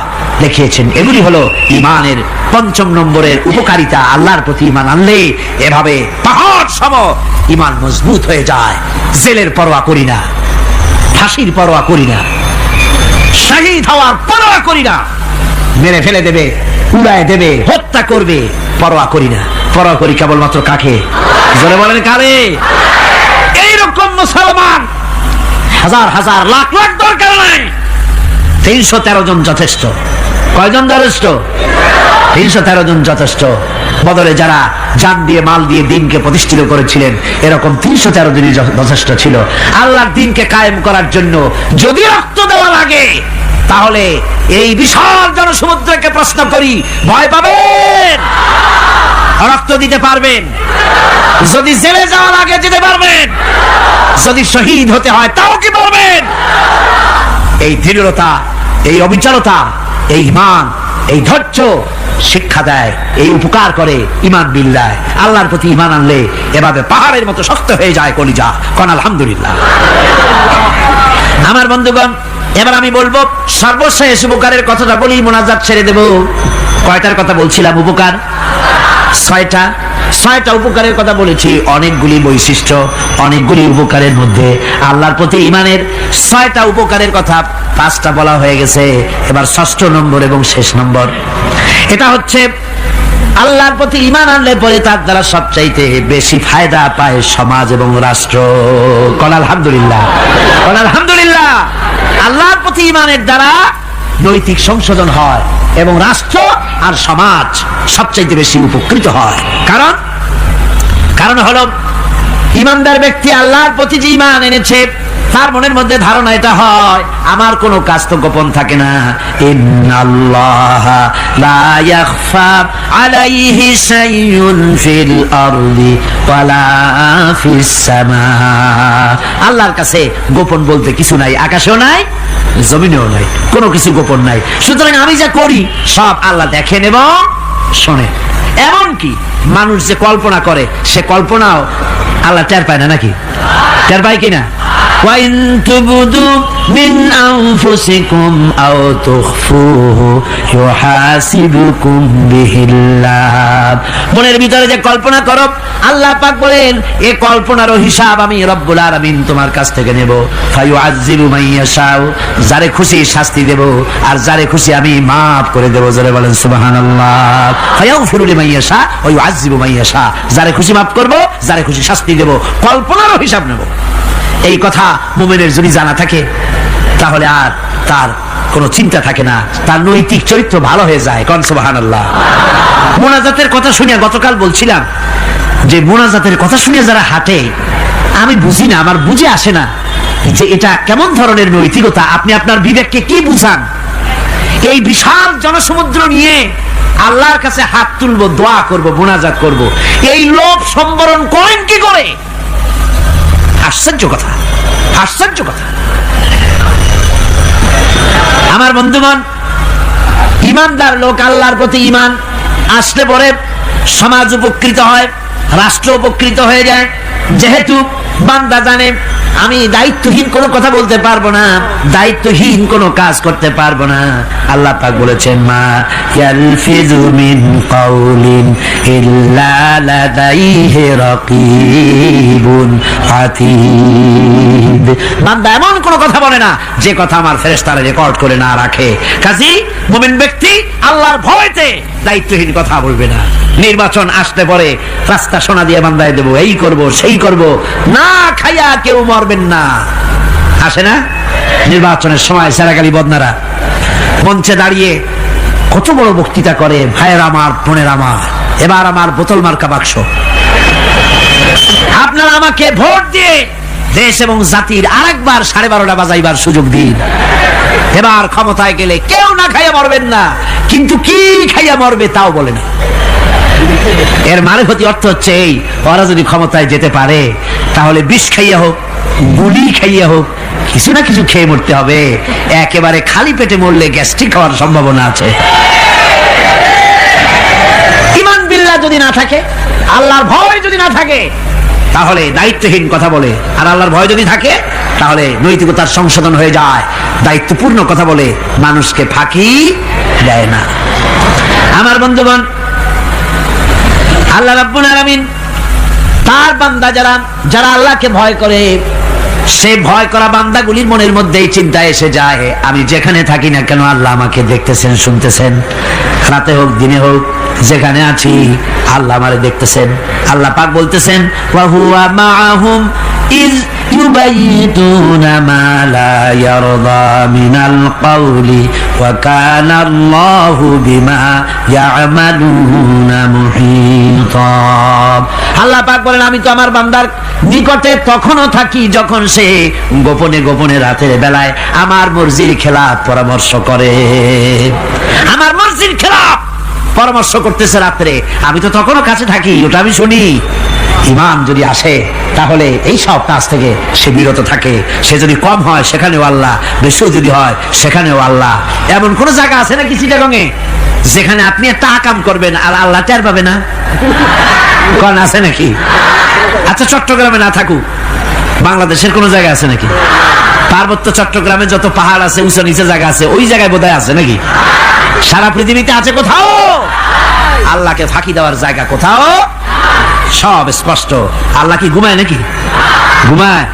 দেখিয়েছেন। এগুলি হলো ঈমানের ৫ম নম্বরের উপকারিতা। আল্লাহর প্রতি ঈমান আনলে এভাবে পাহাড় সম ঈমান মজবুত হয়ে যায়। জেলের পরোয়া করি না, ফাঁসির পরোয়া করি না, শহীদ হওয়ার পরোয়া করি না, মেরে ফেলে দেবে, উড়ায় দেবে, হত্যা করবে, পরোয়া করি না। পরোয়া করি কেবলমাত্র কাকে? জোরে বলেন কারে? এইরকম মুসলমান হাজার হাজার লাখ লাখ দরকার নাই, ৩১৩ জন যথেষ্ট। কয়জন যথেষ্ট? ৩১৩ জন যথেষ্ট। বদরে যারা জান দিয়ে, মাল দিয়ে দ্বীনকে প্রতিষ্ঠিত করেছিলেন, এরকম ৩১৩ জনই যথেষ্ট ছিল আল্লাহর দ্বীনকে কায়েম করার জন্য। যদি রক্ত দেওয়া লাগে তাহলে এই বিশাল জনসমুদ্রকে প্রশ্ন করি, ভয় পাবেন? রক্ত দিতে পারবেন? যদি জেলে যাওয়া লাগে যেতে পারবেন? যদি শহীদ হতে হয় তাও কি পারবেন? এই দৃঢ়তা, এই অবিচলতা, এই ঈমান, এই ধৈর্য শিক্ষা দেয়, এই উপকার করে ঈমান বিল্লাহ। আল্লাহর প্রতি ঈমান আনলে এভাবে পাহাড়ের মতো শক্ত হয়ে যায় কলিজা। কোন আলহামদুলিল্লাহ। আমার বন্ধুগণ, এবার আমি বলবো সর্বশেষ উপকারের কথাটা বলি, মোনাজাত ছেড়ে দেব। কয়টার কথা বলছিলাম? উপকার ৬টা। ৬টা উপকারের কথা বলেছি। অনেকগুলি বৈশিষ্ট্য, অনেকগুলি উপকারের মধ্যে আল্লাহর প্রতি ঈমানের ৬টা উপকারের কথা ৫টা বলা হয়ে গেছে। এবার ৬ষ্ঠ নম্বর এবং শেষ নম্বর, এটা হচ্ছে আল্লাহর প্রতি ঈমান আনলে পরে তার দ্বারা সবচাইতে বেশি ফায়দা পায় সমাজ এবং রাষ্ট্র। কোন আলহামদুলিল্লাহ, কোন আলহামদুলিল্লাহ। আল্লাহর প্রতি ঈমানের দ্বারা নৈতিক সংশোধন হয় এবং রাষ্ট্র আর সমাজ সবচাইতে বেশি উপকৃত হয়। কারণ হলো ঈমানদার ব্যক্তি আল্লাহর প্রতি যে ঈমান এনেছে, তার মনের মধ্যে ধারণা এটা হয়, আমার কোনো কাজ তো গোপন থাকে না। ইন্নাল্লাহা লা ইয়াখফা আলাইহি শাইউন ফিল আরদি ওয়ালা ফিস সামা। আল্লাহর কাছে গোপন বলতে কিছু নাই, আকাশেও নাই, জমিনেও নাই, কোনো কিছু গোপন নাই। সুতরাং আমি যা করি সব আল্লাহ দেখেন এবং শোনেন। এমনকি মানুষ যে কল্পনা করে, সে কল্পনাও আল্লাহ টের পায় না, নাকি? টের পায় কিনা? وَإِن تُبْدُوا مِنْ أَنفُسِكُمْ أَوْ تُخْفُوهُ يُحَاسِبُكُم بِهِ اللَّهُ। মনের ভিতরে যে কল্পনা করো, আল্লাহ পাক বলেন এই কল্পনারও হিসাব আমি রব্বুল আলামিন তোমার কাছ থেকে নেব। ফায়ুআযযিবু মান ইয়াশাউ, যারে খুশি শাস্তি দেব, আর যারে খুশি আমি maaf করে দেব। জোরে বলেন সুবহানাল্লাহ। ফায়াগফিরু লিমান ইয়াশা ওয়া ইউআযযিবু মান ইয়াশা, যারে খুশি maaf করব, যারে খুশি শাস্তি দেব, কল্পনারও হিসাব নেব। এই কথা মুমিনের যদি জানা থাকে তাহলে আর তার কোনো চিন্তা থাকে না, তার নৈতিক চরিত্র ভালো হয়ে যায়। কোন সুবহানাল্লাহ। মোনাজাতের কথা শুনে গতকাল বলছিলাম যে মোনাজাতের কথা শুনে যারা হাঁটে, আমি বুঝি না, আমার বুঝে আসে না যে এটা কেমন ধরনের নৈতিকতা। আপনি আপনার বিবেককে কি বুঝান? এই বিশাল জনসমুদ্র নিয়ে আল্লাহর কাছে হাত তুলবো, দোয়া করব, মোনাজাত করব, এই লোভ সম্বরণ করেন কি করে? আশ্চর্য কথা, আশ্চর্য কথা। আমার বন্ধুগণ, ঈমানদার লোক, আল্লাহর প্রতি ঈমান আসলে পরে সমাজ উপকৃত হয়, রাষ্ট্র উপকৃত হয়ে যায়। যেহেতু বান্দা জানে আমি দায়িত্বহীন কোনো কথা বলতে পারবো না, দায়িত্বহীন কোনো কাজ করতে পারবো না। আল্লাহ পাক বলেছেন, মা ইয়ালফিযু মিন কাউলিন ইল্লা লাদাইহি রাকীবুন আতীদ। বান্দা এমন কোনো কথা বলে না যে কথা আমার ফেরেশতারা রেকর্ড করে না রাখে। কাজী মুমিন ব্যক্তি আল্লাহর ভয়তে দায়িত্বহীন কথা বলবে না। নির্বাচন আসতে পরে রাস্তা সোনা দিয়ে বান্দায় দেবো, এই করব সেই করব, না খাইয়া কেউ মরবেন না। আসে না নির্বাচনের সময় সেরাগালি বদনারা মঞ্চে দাঁড়িয়ে কত বড় বক্তৃতা করে, ভাইয়ের আমার, বোনের আমার, এবার আমার বোতল মার্কা বাক্স, আপনারা আমাকে ভোট দিয়ে দেশ এবং জাতির আরেকবার 12:30 বাজাইবার সুযোগ দিন। এবার ক্ষমতায় গেলে কেউ না খাইয়া মরবেন না, কিন্তু কি খাইয়া মরবে তাও বলে না। এর মানে ক্ষতি অর্থ হচ্ছে এই, ওরা যদি ক্ষমতায় যেতে পারে তাহলে বিষ খাইয়া হোক, গুলি খাইয়া হোক, কিছু না কিছু খেয়ে মরতে হবে। একেবারে খালি পেটে মরলে গ্যাস্ট্রিক হওয়ার সম্ভাবনা আছে। ঈমান বিল্লাহ যদি না থাকে, আল্লাহর ভয় যদি না থাকে, তাহলে দায়িত্বহীন কথা বলে। আর আল্লাহর ভয় যদি থাকে তাহলে নৈতিকতার সংশোধন হয়ে যায়, দায়িত্বপূর্ণ কথা বলে, মানুষকে ফাঁকি দেয় না। আমার বন্ধুগণ, আল্লাহ রাব্বুল আলামিন তার বান্দা যারা আল্লাহকে ভয় করে, সে ভয় করা বান্দাগুলির মনের মধ্যে এই চিন্তা এসে যায়, আমি যেখানে থাকি না কেন আল্লাহ আমাকে দেখতেছেন, শুনতেছেন। রাতে হোক দিনে হোক, যেখানে আছি আল্লাহ আমারে দেখতেছেন। আল্লাহ পাক বলতেছেন, ওয়া হুয়া মাআহুম ইয ইউবাইয়িতুনা মা লা ইয়ারদা মিনাল কওলি ওয়া কানা আল্লাহু বিমা ইয়ামালুনা মুহীতা। আল্লাহ পাক বলেন, আমি তো আমার বান্দার নিকটে তখনও থাকি যখন সে গোপনে গোপনে রাতের বেলায় আমার মর্জির খেলাফ পরামর্শ করে। আমার মর্জির খেলাফ পরামর্শ করতেছে রাত্রে, আমি তো তখনও কাছে থাকি, ওটা আমি শুনি। ঈমান যদি আসে তাহলে এই সব কাজ থেকে সে বিরত থাকে। সে যদি কম হয় সেখানেও আল্লাহ, বেশিও যদি হয় সেখানেও আল্লাহ। এমন কোন জায়গা আছে নাকি চিটাগংয়ে যেখানে আপনি একটা আকাম করবেন আর আল্লাহ টের পাবে না? কোন আছে নাকি? আচ্ছা, চট্টগ্রামে না থাকুক, বাংলাদেশের কোন জায়গা আছে নাকি? পার্বত্য চট্টগ্রামে যত পাহাড় আছে, উঁচু নিচে জায়গা আছে, ওই জায়গায় বোধহয় আছে নাকি? সারা পৃথিবীতে আছে কোথাও? আল্লাহকে ফাঁকি দেওয়ার জায়গা কোথাও? সব স্পষ্ট। আল্লাহ কি ঘুমায় নাকি? ঘুমায়?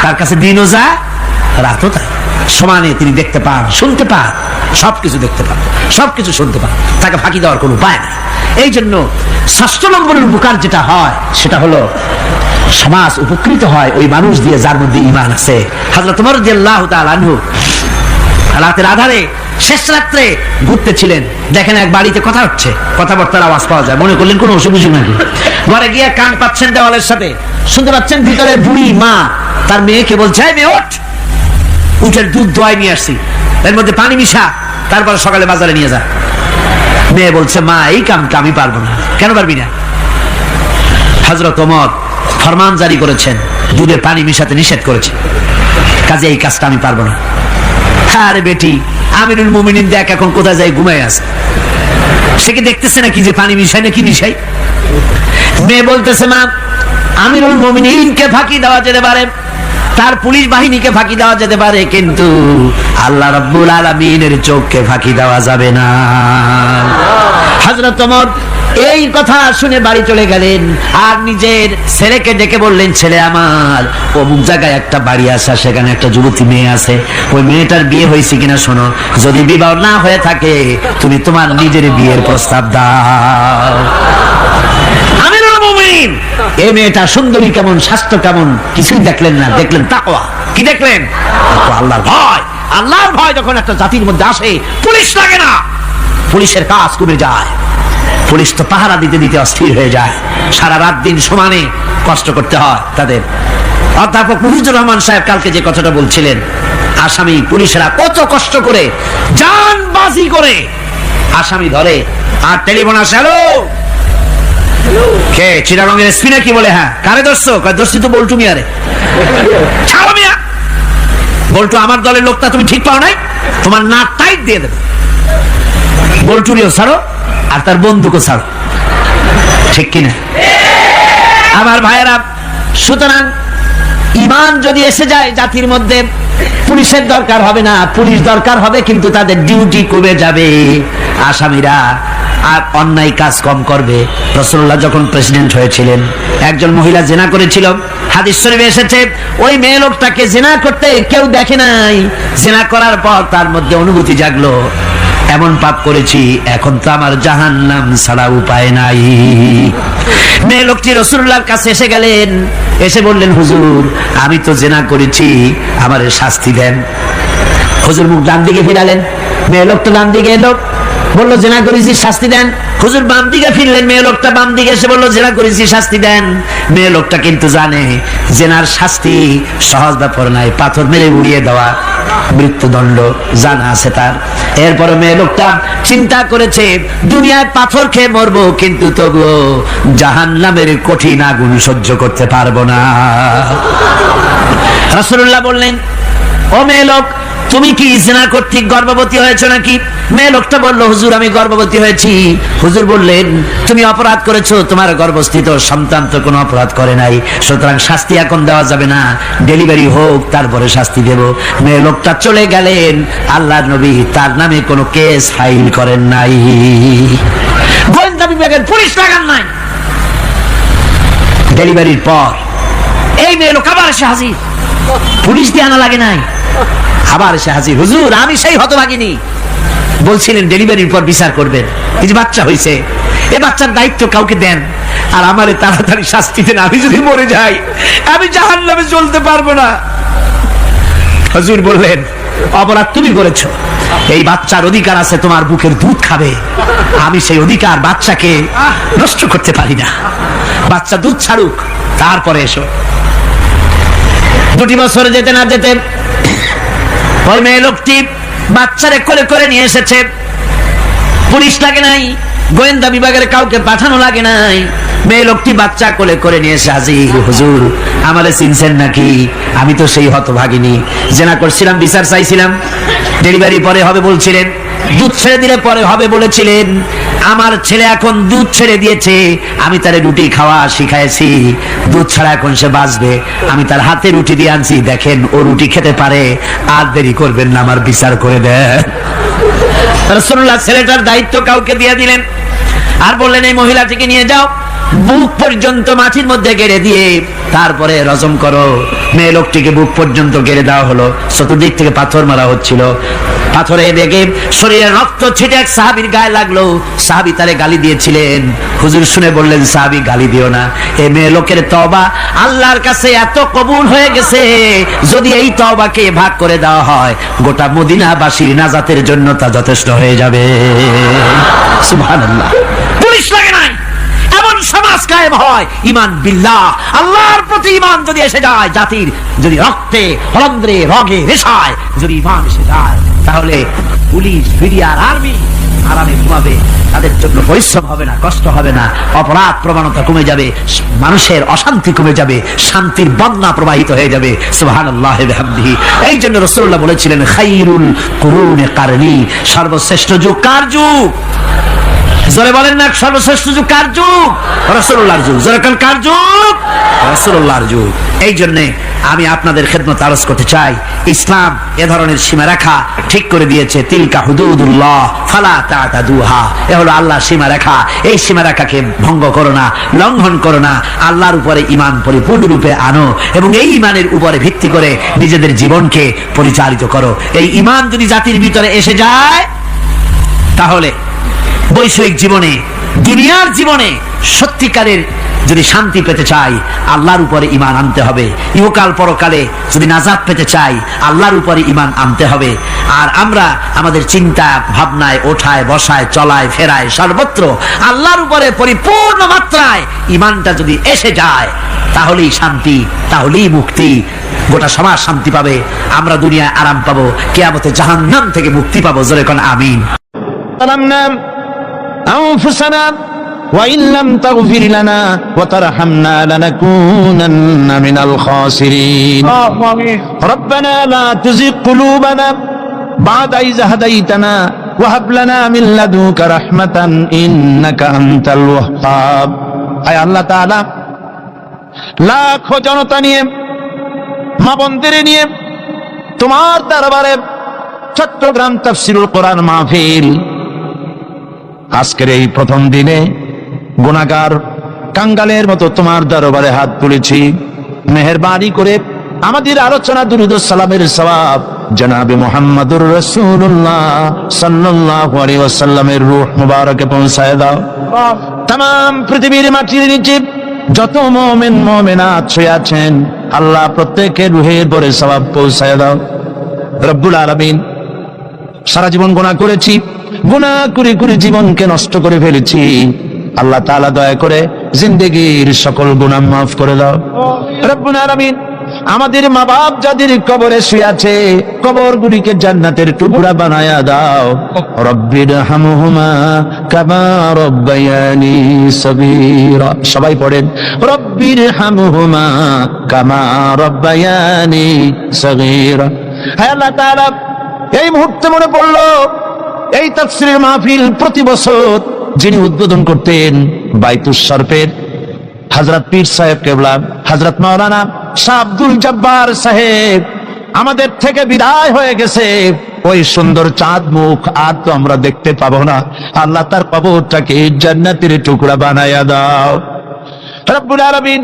তার কাছে দিনও যায়, রাতও তাই। সমানে তিনি দেখতে পান, শুনতে পান, সবকিছু দেখতে পান, সবকিছু শুনতে পান। তাকে ফাঁকি দেওয়ার কোনো উপায় নেই। এই জন্য 6 নম্বরের উপকার যেটা হয় সেটা হলো সমাজ উপকৃত হয় ওই মানুষ দিয়ে যার মধ্যে ঈমান আছে। হযরত ওমর রাদিয়াল্লাহু তাআলা আনহু রাতের আধারে শেষ রাত্রে ঘুরতেছিলেন, দেখেন এক বাড়িতে কথা হচ্ছে, কথাবার্তার আওয়াজ পাওয়া যায়। মনে করলেন কোনো অসুখ বিসুখ নাকি। ঘরে গিয়ে কান পাচ্ছেন দেওয়ালের সাথে, শুনতে পাচ্ছেন ভিতরে বুড়ি মা তার মেয়েকে বলছে, মেয়ে ওঠ, উঠের দুধ দোয়াই নিয়ে আসছি, এর মধ্যে পানি মিশা, তারপরে সকালে বাজারে নিয়ে যা। মেয়ে বলছে, মা এই কামটা আমি পারবো না। কেন পারবি না? হযরত ওমর ফরমান জারি করেছেন, দুধে পানি মিশাতে নিষেধ করেছেন, কাজে এই কাজটা আমি পারবো না। আরে বেটি, আমিরুল মুমিনিন দেখ এখন কোথায় যায়, ঘুমায় আছে, সে কি দেখতেছে নাকি যে পানি মিশাই না কি মিশাই? মেয়ে বলতেছে, মা আমিরুল মুমিনিনকে ফাঁকি দেওয়া যেতে পারে, তার পুলিশ বাহিনীকে ফাঁকি দেওয়া যেতে পারে, কিন্তু আল্লাহ রাব্বুল আলামিনের চোখকে ফাঁকি দেওয়া যাবে না। হযরত ওমর এই কথা শুনে বাড়ি চলে গেলেন আর নিজের ছেলেকে ডেকে বললেন, ছেলে আমার, অমুক জায়গায় একটা বাড়ি আছে, সেখানে একটা যুবতী মেয়ে আছে, ওই মেয়েটার বিয়ে হয়েছে কিনা শোনো, যদি বিবাহ না হয়ে থাকে তুমি তোমার নিজের বিয়ের প্রস্তাব দাও। আমিরুল মুমিনিন এই মেয়েটা সুন্দরী কেমন, স্বাস্থ্য কেমন, কিছুই দেখলেন না, দেখলেন তাকওয়া। কি দেখলেন? আল্লাহর ভয়। আল্লাহর ভয় যখন একটা জাতির মধ্যে আসে, পুলিশ লাগে না, পুলিশের কাজ কমে যায়। পুলিশ তো পাহারা দিতে দিতে অস্থির হয়ে যায়, সারা রাত দিন সমানে কষ্ট করতে হয় তাদের। অধ্যাপক মুজিবুর রহমান সাহেব কালকে যে কথাটা বলছিলেন, আসামি পুলিশেরা কত কষ্ট করে জানবাজি করে আসামি ধরে, আর টেলিফোন আসে, হ্যালো কে চিটাগংয়ের এসপি নাকি? বলে হ্যাঁ। কারে ধরছো? ধরছি তো বল্টু মিয়ারে। ছাড়ো মিয়া, বল্টু আমার দলের লোকটা, তুমি ঠিক পাও নাই, তোমার নাক টাইট দিয়ে দেবে। বল্টুরিও ছাড়ো আর তার বন্ধুকে ছাড়ো, ঠিক কিনা? আমার ভাইয়েরা, সুতরাং ঈমান যদি এসে যায় জাতির মধ্যে, পুলিশের দরকার হবে না, পুলিশ দরকার হবে কিন্তু তাদের ডিউটি কমে যাবে। আসামিরা আর অন্যায় কাজ কম করবে। রাসূলুল্লাহ যখন প্রেসিডেন্ট হয়েছিলেন, একজন মহিলা জিনা করেছিল, হাদিস শরীফে এসেছে, ওই মেয়ে লোকটাকে জিনা করতে কেউ দেখে নাই, জিনা করার পর তার মধ্যে অনুভূতি জাগলো, এমন পাপ করেছি, এখন তো আমার জাহান্নাম ছাড়া উপায় নাই। মেয়ে লোকটি রাসূলুল্লাহর কাছে এসে গেলেন, এসে বললেন, হুজুর আমি তো জিনা করেছি, আমারে শাস্তি দেন। হুজুর মুখ ডান দিকে ফিরালেন, মেয়ে লোকটা ডান দিকে এলো, বললো জেনা করেছি শাস্তি দেন। হুজুর বাম দিকে ফিরলেন, মেয়ে লোকটা বাম দিকে এসে বললো জেনা করেছি শাস্তি দেন। মেয়ে লোকটা কিন্তু জানে জেনার শাস্তি সহজ ব্যাপার নাই, পাথর মেরে উড়িয়ে দেওয়া, মৃত্যুদণ্ড জানা আছে তার। এরপরে মেয়ে লোকটা চিন্তা করেছে দুনিয়ায় পাথর খেয়ে মরবো, কিন্তু তবুও জাহান্নামের কঠিন আগুন সহ্য করতে পারবো না। রাসূলুল্লাহ বললেন, ও মেয়ে লোক, তুমি কি জিনা কর্তৃক গর্ভবতী হয়েছো নাকি? মেয়ে লোকটা বলল, হুজুর আমি গর্ভবতী হয়েছি। হুজুর বললেন, তুমি অপরাধ করেছো, তোমার গর্ভস্থিত সন্তান তো কোনো অপরাধ করে নাই, সুতরাং শাস্তি এখন দেওয়া যাবে না, ডেলিভারি হোক তারপরে শাস্তি দেব। মেয়ে লোকটা চলে গেলেন। আল্লাহর নবী তার নামে কোনো কেস ফাইল করেন নাই, গোয়েন্দা বিভাগের পুলিশ লাগান নাই। ডেলিভারির পর এই মেয়ে লোক আবার এসে হাজির, পুলিশ দিয়ে আনা লাগে নাই, আবার এসে হাজির। হুজুর আমি সেই হতভাগিনী, বলছিলেন ডেলিভারির পর বিচার করবেন, এই যে বাচ্চা হয়েছে, এই বাচ্চার দায়িত্ব কাউকে দেন, আর আমারে তাড়াতাড়ি শাস্তি দেন, আমি যদি মরে যাই আমি জাহান্নামে চলতে পারবো না। হুজুর বললেন, অপরাধ তুমি করেছো, এই বাচ্চার অধিকার আছে তোমার বুকের দুধ খাবে, আমি সেই অধিকার বাচ্চাকে নষ্ট করতে পারি না, বাচ্চা দুধ ছাড়ুক তারপরে এসো। 2 বছর যেতে না যেতে ওই মেয়ে লোকটি বাচ্চারে কোলে করে নিয়ে এসেছে, পুলিশ লাগে নাই, গোয়েন্দা বিভাগের কাউকে পাঠানো লাগে নাই। মেয়ে লোকটি বাচ্চা কোলে করে নিয়ে এসে হাজির। হুজুর আমারে চিনছেন নাকি? আমি তো সেই হতভাগিনী, জেনা করছিলাম, বিচার চাইছিলাম, ডেলিভারি পরে হবে বলছিলেন, দুধ ছেড়ে দিলে পরে হবে বলেছিলেন। আমার ছেলে এখন দুধ ছেড়ে দিয়েছে, আমি তারে রুটি খাওয়া শিখাইছি, দুধ ছাড়া এখন সে বাঁচবে, আমি তার হাতে রুটি দিয়ে আনছি, দেখেন ও রুটি খেতে পারে, আর দেরি করবেন না, আমার বিচার করে দেন। রাসূলুল্লাহ ছেলেটার দায়িত্ব কাউকে দিয়ে দিলেন, আর বললেন এই মহিলাটিকে নিয়ে যাও, বুক পর্যন্ত মাটির মধ্যে গেড়ে দিয়ে তারপরে রজম করো। মেয়ে লোকটিকে বুক পর্যন্ত গেড়ে দেওয়া হলো, চতুর্দিক থেকে পাথর মারা হচ্ছিল, পাথরে বেগে শরীরে রক্ত ছিটে এক সাহাবীর গায়ে লাগলো। সাহাবী তারে গালি দিয়েছিলেন, হুজুর শুনে বললেন, সাহাবী গালি দিও না, এই মেয়ে লোকের তওবা আল্লাহর কাছে এত কবুল হয়ে গেছে, যদি এই তওবাকে ভাগ করে দেওয়া হয় গোটা মদিনাবাসীর নাজাতের জন্য তা যথেষ্ট হয়ে যাবে। সুবহানাল্লাহ। পুলিশ লাগে নাই, এমন সমাজ কায়েম হয়, ঈমান বিল্লাহ, আল্লাহর প্রতি ঈমান যদি এসে যায়, জাতির যদি রক্তে হলন্দ্রে রগে রেশায় যদি ঈমান এসে যায়, তাহলে পুলিশ বিডিআর আর্মি আরামে ঘুমাবে, তাদের জন্য পরিশ্রম হবে না, কষ্ট হবে না, অপরাধ প্রবণতা কমে যাবে, মানুষের অশান্তি কমে যাবে, শান্তির বন্যা প্রবাহিত হয়ে যাবে। সুবহানাল্লাহি ওয়া বিহামদিহি। এই জন্য রাসূলুল্লাহ বলেছিলেন, খায়রুল কুরুনি কারনি, সর্বশ্রেষ্ঠ যুগ কার যুগ? জোরে বলেন না, সর্বশ্রেষ্ঠ যুগ কার যুগ? রাসূলুল্লাহর যুগ। জোরে কোন কার যুগ? রাসূলুল্লাহর যুগ। এই জন্য আমি আপনাদের খেদমত আরজ করতে চাই, ইসলাম এ ধরনের সীমারেখা ঠিক করে দিয়েছে, তিলকা হুদুদুল্লাহ ফালা তা'তাদুহা, এ হলো আল্লাহর সীমারেখা, এই সীমারেখাকে ভঙ্গ করো না, লঙ্ঘন করো না, আল্লাহর উপরে ঈমান পরিপূর্ণরূপে আনো এবং এই ঈমানের উপরে ভিত্তি করে নিজেদের জীবনকে পরিচালিত করো। এই ঈমান যদি জাতির ভিতরে এসে যায়, তাহলে বৈষয়িক জীবনে, দুনিয়ার জীবনে সত্যিকারের যদি শান্তি পেতে চাই, আল্লাহর উপরে ঈমান আনতে হবে। ইহকাল পরকালে যদি নাজাত পেতে চাই, আল্লাহর উপরে ঈমান আনতে হবে। আর আমরা আমাদের চিন্তা ভাবনায়, ওঠায় বসায়, চলায় ফেরায়, সর্বত্র আল্লাহর উপরে পরিপূর্ণ মাত্রায় ঈমানটা যদি এসে যায়, তাহলেই শান্তি, তাহলেই মুক্তি, গোটা সমাজ শান্তি পাবে, আমরা দুনিয়ায় আরাম পাবো, কিয়ামতে জাহান্নাম থেকে মুক্তি পাবো। জোরে কোন আমিন। أنفسنا وإن لم تغفر لنا وترحمنا لنكونن من الخاسرين ربنا لا تزغ قلوبنا بعد إذ هديتنا وهب لنا من لدنك رحمة إنك أنت الوهاب। আয় আল্লাহ তাআলা, লাখ জনতা নিয়ে, মা বোনদের নিয়ে তোমার দরবারে চট্টগ্রাম তাফসীরুল কোরআন মাহফিল আজকের এই প্রথম দিনে গুনাহগার কাঙ্গালের মতো তোমার দরবারে হাত তুলেছি। মেহেরবানি করে আমাদের আলোচনা দুরূদ ও সালামের সওয়াব জনাবে মুহাম্মদুর রাসূলুল্লাহ সাল্লাল্লাহু আলাইহি ওয়াসাল্লামের রূহ মুবারকে পৌঁছায় দাও। तमाम পৃথিবীর মাটির নিচে যত মুমিন মুমিনাত শুয়ে আছেন, আল্লাহ প্রত্যেকের রূহের পরে সওয়াব পৌঁছায় দাও। রব্বুল আলামিন, সারা জীবন গুনাহ করেছি, গুনাহ করে করে জীবনকে নষ্ট করে ফেলেছি। আল্লাহ তাআলা দয়া করে জিন্দেগীর সকল গুনাহ মাফ করে দাও রব্বুল আলামিন। আমাদের মা বাপ যাদের কবরে শুয়ে আছে, কবরগুলিকে জান্নাতের টুকরা বানায়া দাও। রব্বির হামহুমা কামা রব্বায়ানি সগীরা। সবাই পড়েন, রব্বির হামহুমা কামা রব্বায়ানি সগীরা। হে আল্লাহ তাআলা, এই মুহূর্তে মনে পড়লো এই তাফসীরের মাহফিল প্রতি বছর যিনি উদ্বোধন করতেন বাইতুস শরফের হযরত পীর সাহেব কেবলা, হযরত মাওলানা শাহ আব্দুল জব্বার সাহেব আমাদের থেকে বিদায় হয়ে গেছে। ওই সুন্দর চাঁদ মুখ আর তো আমরা দেখতে পাবো না। আল্লাহ তার কবরটাকে জান্নাতের টুকরা বানায়া দাও রব্বুল আলামিন।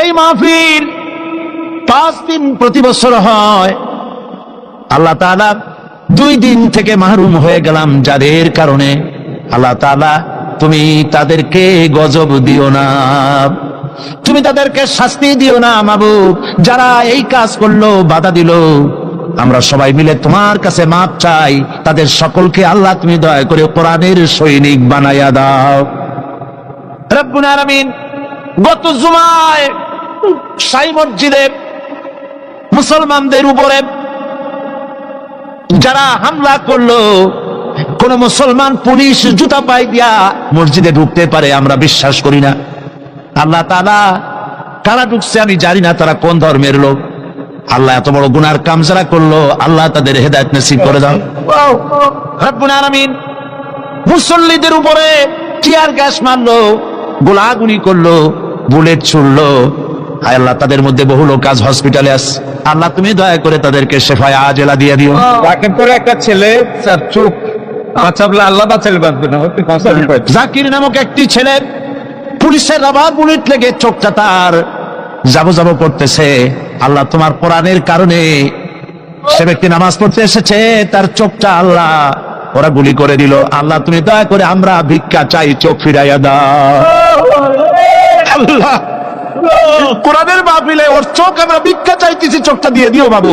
এই মাহফিল 5 দিন প্রতি বছর হয়। আল্লাহ তাআলা 2 দিন থেকে মাহরুম হয়ে গেলাম যাদের কারণে। আল্লাহ তাআলা তুমি তাদেরকে গজব দিও না, তুমি তাদেরকে শাস্তি দিও না মাবুদ। যারা এই কাজ করলো, বাধা দিল, আমরা সবাই মিলে তোমার কাছে মাপ চাই। তাদের সকলকে আল্লাহ তুমি দয়া করে কোরআনের সৈনিক বানায়া দাও রব্বুল আলামিন। গত জুমায় শাহী মসজিদে মুসলমানদের উপরে যারা হামলা করলো, কোন মুসলমান পুলিশ জুতা পাই দিয়া মসজিদে ঢুকতে পারে আমরা বিশ্বাস করি না। আল্লাহ তাআলা কারা ঢুকছে আমি জানি না, তারা কোন ধর্মের লোক। আল্লাহ এত বড় গুনার কাম যারা করলো, আল্লাহ তাদের হেদায়েত নসিব করে দাও রব্বুল আলামিন। মুসল্লিদের উপরে টিয়ার গ্যাস মারলো, গোলাগুলি করলো, বুলেট ছুড়লো। হায় আল্লাহ, তাদের মধ্যে বহু লোক আজ হসপিটালে আছে। আল্লাহ তুমি দয়া করে তাদেরকে শেফায়ে আজেলা দিয়ে দিও। রাকেব করে একটা ছেলে স্যার চোখ বাঁচাবলে আল্লাহ বাঁচালে বাঁচবে না। জাকির নামক একটি ছেলে পুলিশের রাবার বুলেট লেগে চোখটা তার যাবো যাবো করতেছে। আল্লাহ তোমার কোরআনের কারণে সে ব্যক্তি নামাজ পড়তে এসেছে, তার চোখটা আল্লাহ ওরা গুলি করে দিল। আল্লাহ তুমি দয়া করে আমরা ভিক্ষা চাই, চোখ ফিরাইয়া দাও আল্লাহ। কোরআনের মাহফিলে ওর চোখ আমরা ভিক্ষা চাইতেছি, চোখটা দিয়ে দিও বাবু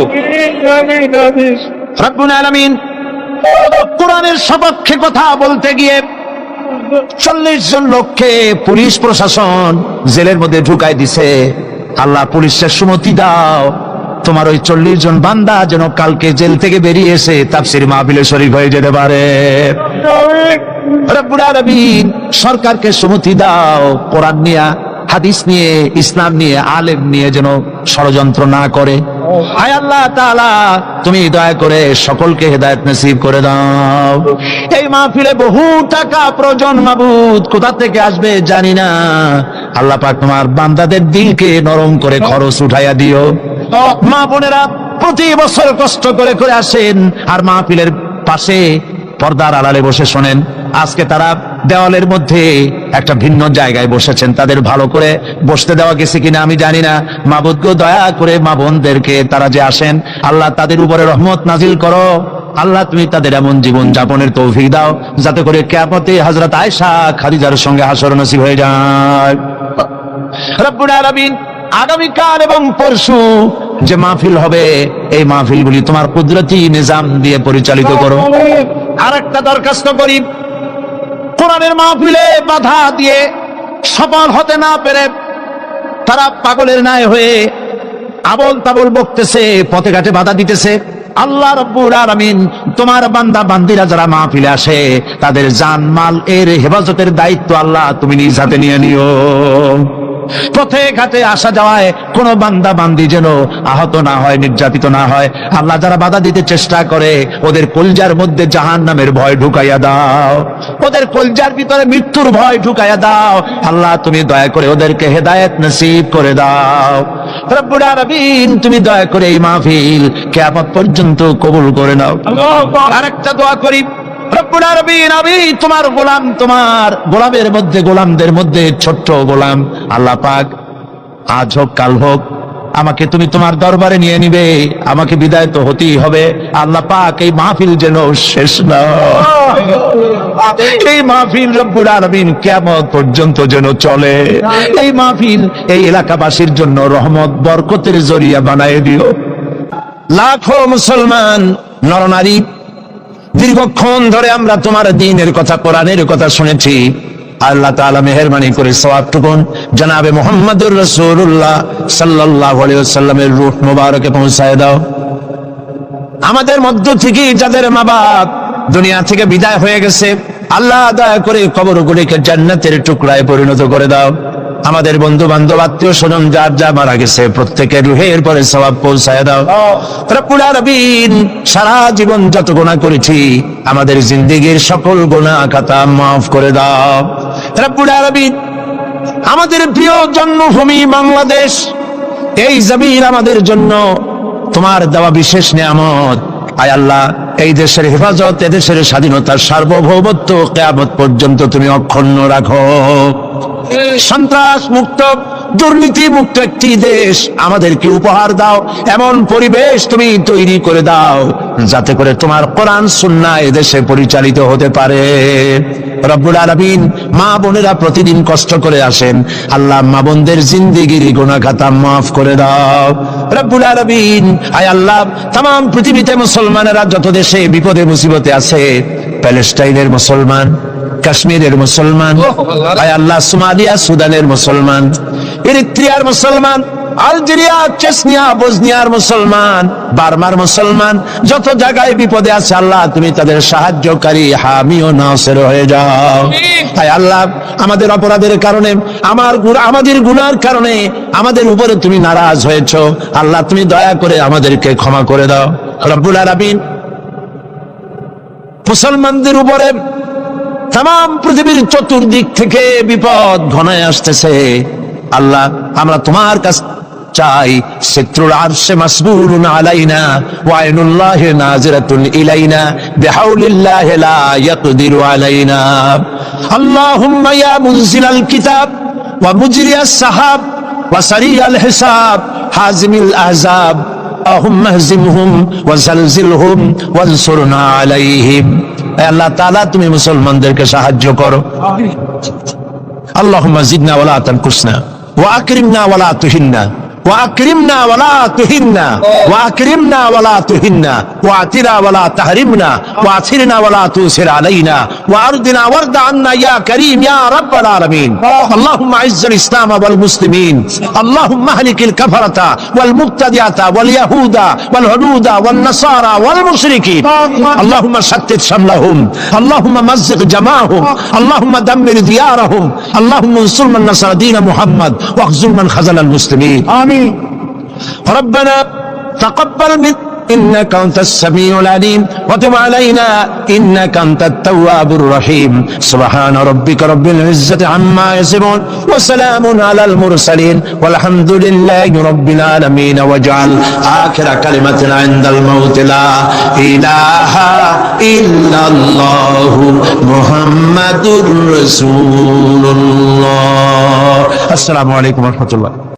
রব্বুল আলামিন। কোরআনের সপক্ষে কথা বলতে গিয়ে 40 জন লোককে পুলিশ প্রশাসন জেলের মধ্যে ঢুকাই দিছে। আল্লাহ পুলিশের সুমতি দাও, তোমার ওই 40 জন বান্দা যেন কালকে জেল থেকে বেরিয়ে এসে তাফসীর মাহফিলে শরীক হয়ে যেতে পারে রব্বুল আলামিন। সরকারকে সুমতি দাও, কোরআন নিয়ে, হাদিস নিয়ে, ইসলাম নিয়ে, আলেম নিয়ে যেন ষড়যন্ত্র না করে। আয় আল্লাহ তাআলা তুমি দয়া করে সকলকে হেদায়েত নসিব করে দাও। এই মাহফিলে বহু টাকা প্রয়োজন মাবুদ, কোথা থেকে আসবে জানি না। আল্লাহ পাক তোমার বান্দাদের দিলকে নরম করে খরচ উঠাইয়া দিও। মা বোনেরা প্রতি বছর কষ্ট করে করে আসেন আর মাহফিলের পাশে পর্দার আড়ালে বসে শোনেন। আজকে তারা দেওয়ালের মধ্যে একটা ভিন্ন জায়গায় বসেছেন, তাদের ভালো করে বসতে দেওয়া গেছে কিনা আমি জানি না। মাবুদ গো দয়া করে মা বোনদেরকে তারা যে আসেন, আল্লাহ তাদের উপরে রহমত নাজিল করো। আল্লাহ তুমি তাদের এমন জীবন যাপনের তৌফিক দাও যাতে করে কিয়ামতে হযরত আয়েশা খাদিজার সঙ্গে হাসর নসিব হয়ে যায় রব্বুল আলামিন। আগামীকাল এবং পরশু যে মাহফিল হবে, এই মাহফিলগুলি তোমার কুদরতি নিজাম দিয়ে পরিচালিত করো। আরেকটা দরখাস্ত করি, কোরআনের মাহফিলে বাধা দিয়ে সফল হতে না পেরে তারা পাগলের ন্যায় হয়ে আবল তাবল বকতেছে, পথে ঘাটে বাধা দিতেছে। আল্লাহ রাব্বুল আলামিন তোমার বান্দা বান্দিরা যারা মাহফিলে আসে তাদের জান মাল এর হেফাজতের দায়িত্ব আল্লাহ তুমি নিজ হাতে নিয়ে নিও। পথে ঘাটে আসা যাওয়ায় কোনো বান্দা বান্দি যেন আহত না হয়, নির্যাতিত না হয়। আল্লাহ যারা বাধা দিতে চেষ্টা করে ওদের কলজার মধ্যে জাহান্নামের ভয় ঢুকাইয়া দাও, ওদের কলজার ভিতরে মৃত্যুর ভয় ঢুকাইয়া দাও। আল্লাহ তুমি দয়া করে ওদেরকে হেদায়েত নসিব করে দাও রব্বুল আলামিন। তুমি দয়া করে এই মাহফিল কিয়ামত পর্যন্ত কবুল করে নাও। আরেকটা দোয়া করি, রব্বুল আলামিন আমি তোমার গোলাম, তোমার গোলামের মধ্যে, গোলামদের মধ্যে ছোট্ট গোলাম। আল্লাহ পাক আজ হোক কাল হোক আমাকে তুমি তোমার দরবারে নিয়ে নিবে, আমাকে বিদায় তো হতেই হবে। আল্লাহ পাক এই মাহফিল যেন শেষ না, এই মাহফিল রব্বুল আলামিন কিয়ামত পর্যন্ত যেন চলে। এই মাহফিল এই এলাকাবাসীর জন্য রহমত বরকতের জরিয়া বানায় দিও। লাখো মুসলমান নরনারী, দীর্ঘক্ষণ ধরে আমরা তোমার দ্বীনের কথা, কোরআনের কথা শুনেছি। আল্লাহ তাআলা মেহেরবানি করে সওয়াবটুকু জনাবে মুহাম্মদুর রাসূলুল্লাহ সাল্লাল্লাহু আলাইহি ওয়াসাল্লামের রূহ মুবারকে পৌঁছায় দাও। আমাদের মধ্য থেকে যাদের মা বাপ দুনিয়া থেকে বিদায় হয়ে গেছে, আল্লাহ দয়া করে কবরগুলিকে জান্নাতের টুকরায় পরিণত করে দাও। আমাদের বন্ধু বান্ধব, আত্মীয় স্বজন যার যা মারা গেছে প্রত্যেকের রুহের পরে সওয়াব পৌঁছায় দাও। রব্বুল আলামিন, সারা জীবন যত গুনাহ করেছি আমাদের জিন্দেগীর সকল গুনাহ খাতা মাফ করে দাও। রব্বুল আলামিন, আমাদের প্রিয় জন্মভূমি বাংলাদেশ, এই জমিন আমাদের জন্য তোমার দেওয়া বিশেষ নিয়ামত। আয় আল্লাহ, এই দেশের হেফাজত, এদেশের স্বাধীনতার সার্বভৌমত্ব কিয়ামত পর্যন্ত তুমি অক্ষুণ্ণ রাখো। সন্ত্রাস মুক্ত, দুর্নীতি মুক্ত একটি দেশ আমাদেরকে উপহার দাও। এমন পরিবেশ তুমি তৈরি করে দাও যাতে করে তোমার কোরআন সুন্নাহ এদেশে পরিচালিত হতে পারে। রব্বুল আলামিন, মা বোনেরা প্রতিদিন কষ্ট করে আসেন, আল্লাহ মা বোনদের জিন্দেগির গুনাহ খাতা মাফ করে দাও। রব্বুল আলামিন, আয় আল্লাহ, तमाम পৃথিবীতে মুসলমানেরা যত দেশে বিপদে মুসিবতে আছে, প্যালেস্টাইনের মুসলমান, কাশ্মীরের মুসলমান, আয় আল্লাহ, সোমালিয়া সুদানের মুসলমান, এরিত্রিয়ার মুসলমান, আলজেরিয়া, চেচনিয়া, বসনিয়ার মুসলমান, বার্মার মুসলমান, যত জায়গায় বিপদে আছে আল্লাহ তুমি তাদের সাহায্যকারী, হামি ও নাসির হয়ে যাও। তাই আল্লাহ, আমাদের অপরাধের কারণে, আমাদের গুনার কারণে আমাদের উপরে তুমি নারাজ হয়েছো, আল্লাহ তুমি দয়া করে আমাদেরকে ক্ষমা করে দাও। রব্বুল আলামিন, মুসলমানদের উপরে तमाम পৃথিবীর চতুর্দিক থেকে বিপদ ঘনায় আসতেছে। আল্লাহ, আমরা তোমার কাছে চাই, সিত্রুল আরশে মাসবুরুন আলাইনা ওয়া আইনুল্লাহি নাজিরাতুন ইলাইনা বিহাউলিল্লাহি লা ইয়াকদিরু আলাইনা। আল্লাহুম্মা ইয়া মুনজিলাল কিতাব ওয়া মুজরিয়াস সাহাব ওয়া সারিয়াল হিসাব হাজিমিল আহজাব আল্লাহুম্মা হজিমহুম ওয়া জালজিলহুম ওয়ানসুরনা আলাইহিম। আল্লাহ তাআলা, তুমি মুসলমানদেরকে সাহায্য করো। আল্লাহুম্মা জিদনা ওয়া লা তানকুসনা ওয়া আকরিমনা ওয়া লা তুহিন্না ওয়া আকরিমনা ওয়া লা তুহিন্না ওয়া আকরিমনা ওয়া লা তুহিন্না ওয়া আতিনা ওয়া লা তাহরিমনা ওয়া আথিরনা ওয়া লা তুসির আলাইনা ওয়া আরদিনা ওয়ারদা আন্না ইয়া কারীম ইয়া রাব্বাল আলামিন। আল্লাহুম্মা আইজ্জিল ইসলাম ওয়াল মুসলিমিন, আল্লাহুম্মা আহলিকিল কাফারাতা ওয়াল মুবতাদিআতা ওয়াল ইয়াহুদা ওয়াল হুদুদা ওয়ান নাসারা ওয়াল মুশরিকিন। আল্লাহুম্মা শাত্তিত শামলাহুম, আল্লাহুম্মা মাযজিক জামাআহুম, আল্লাহুম্মা দাম্মির দিয়ারাহুম, আল্লাহুম্মা انصر من نصر دين محمد واخذل من خذل المسلمين. آمين. ربنا تقبل منا إنك أنت السميع العليم وتب علينا إنك أنت التواب الرحيم. سبحان ربك رب العزة عما يصفون وسلام على المرسلين والحمد لله رب العالمين. واجعل آخر كلمتنا عند الموت لا إله إلا الله محمد رسول الله. السلام عليكم ورحمة الله.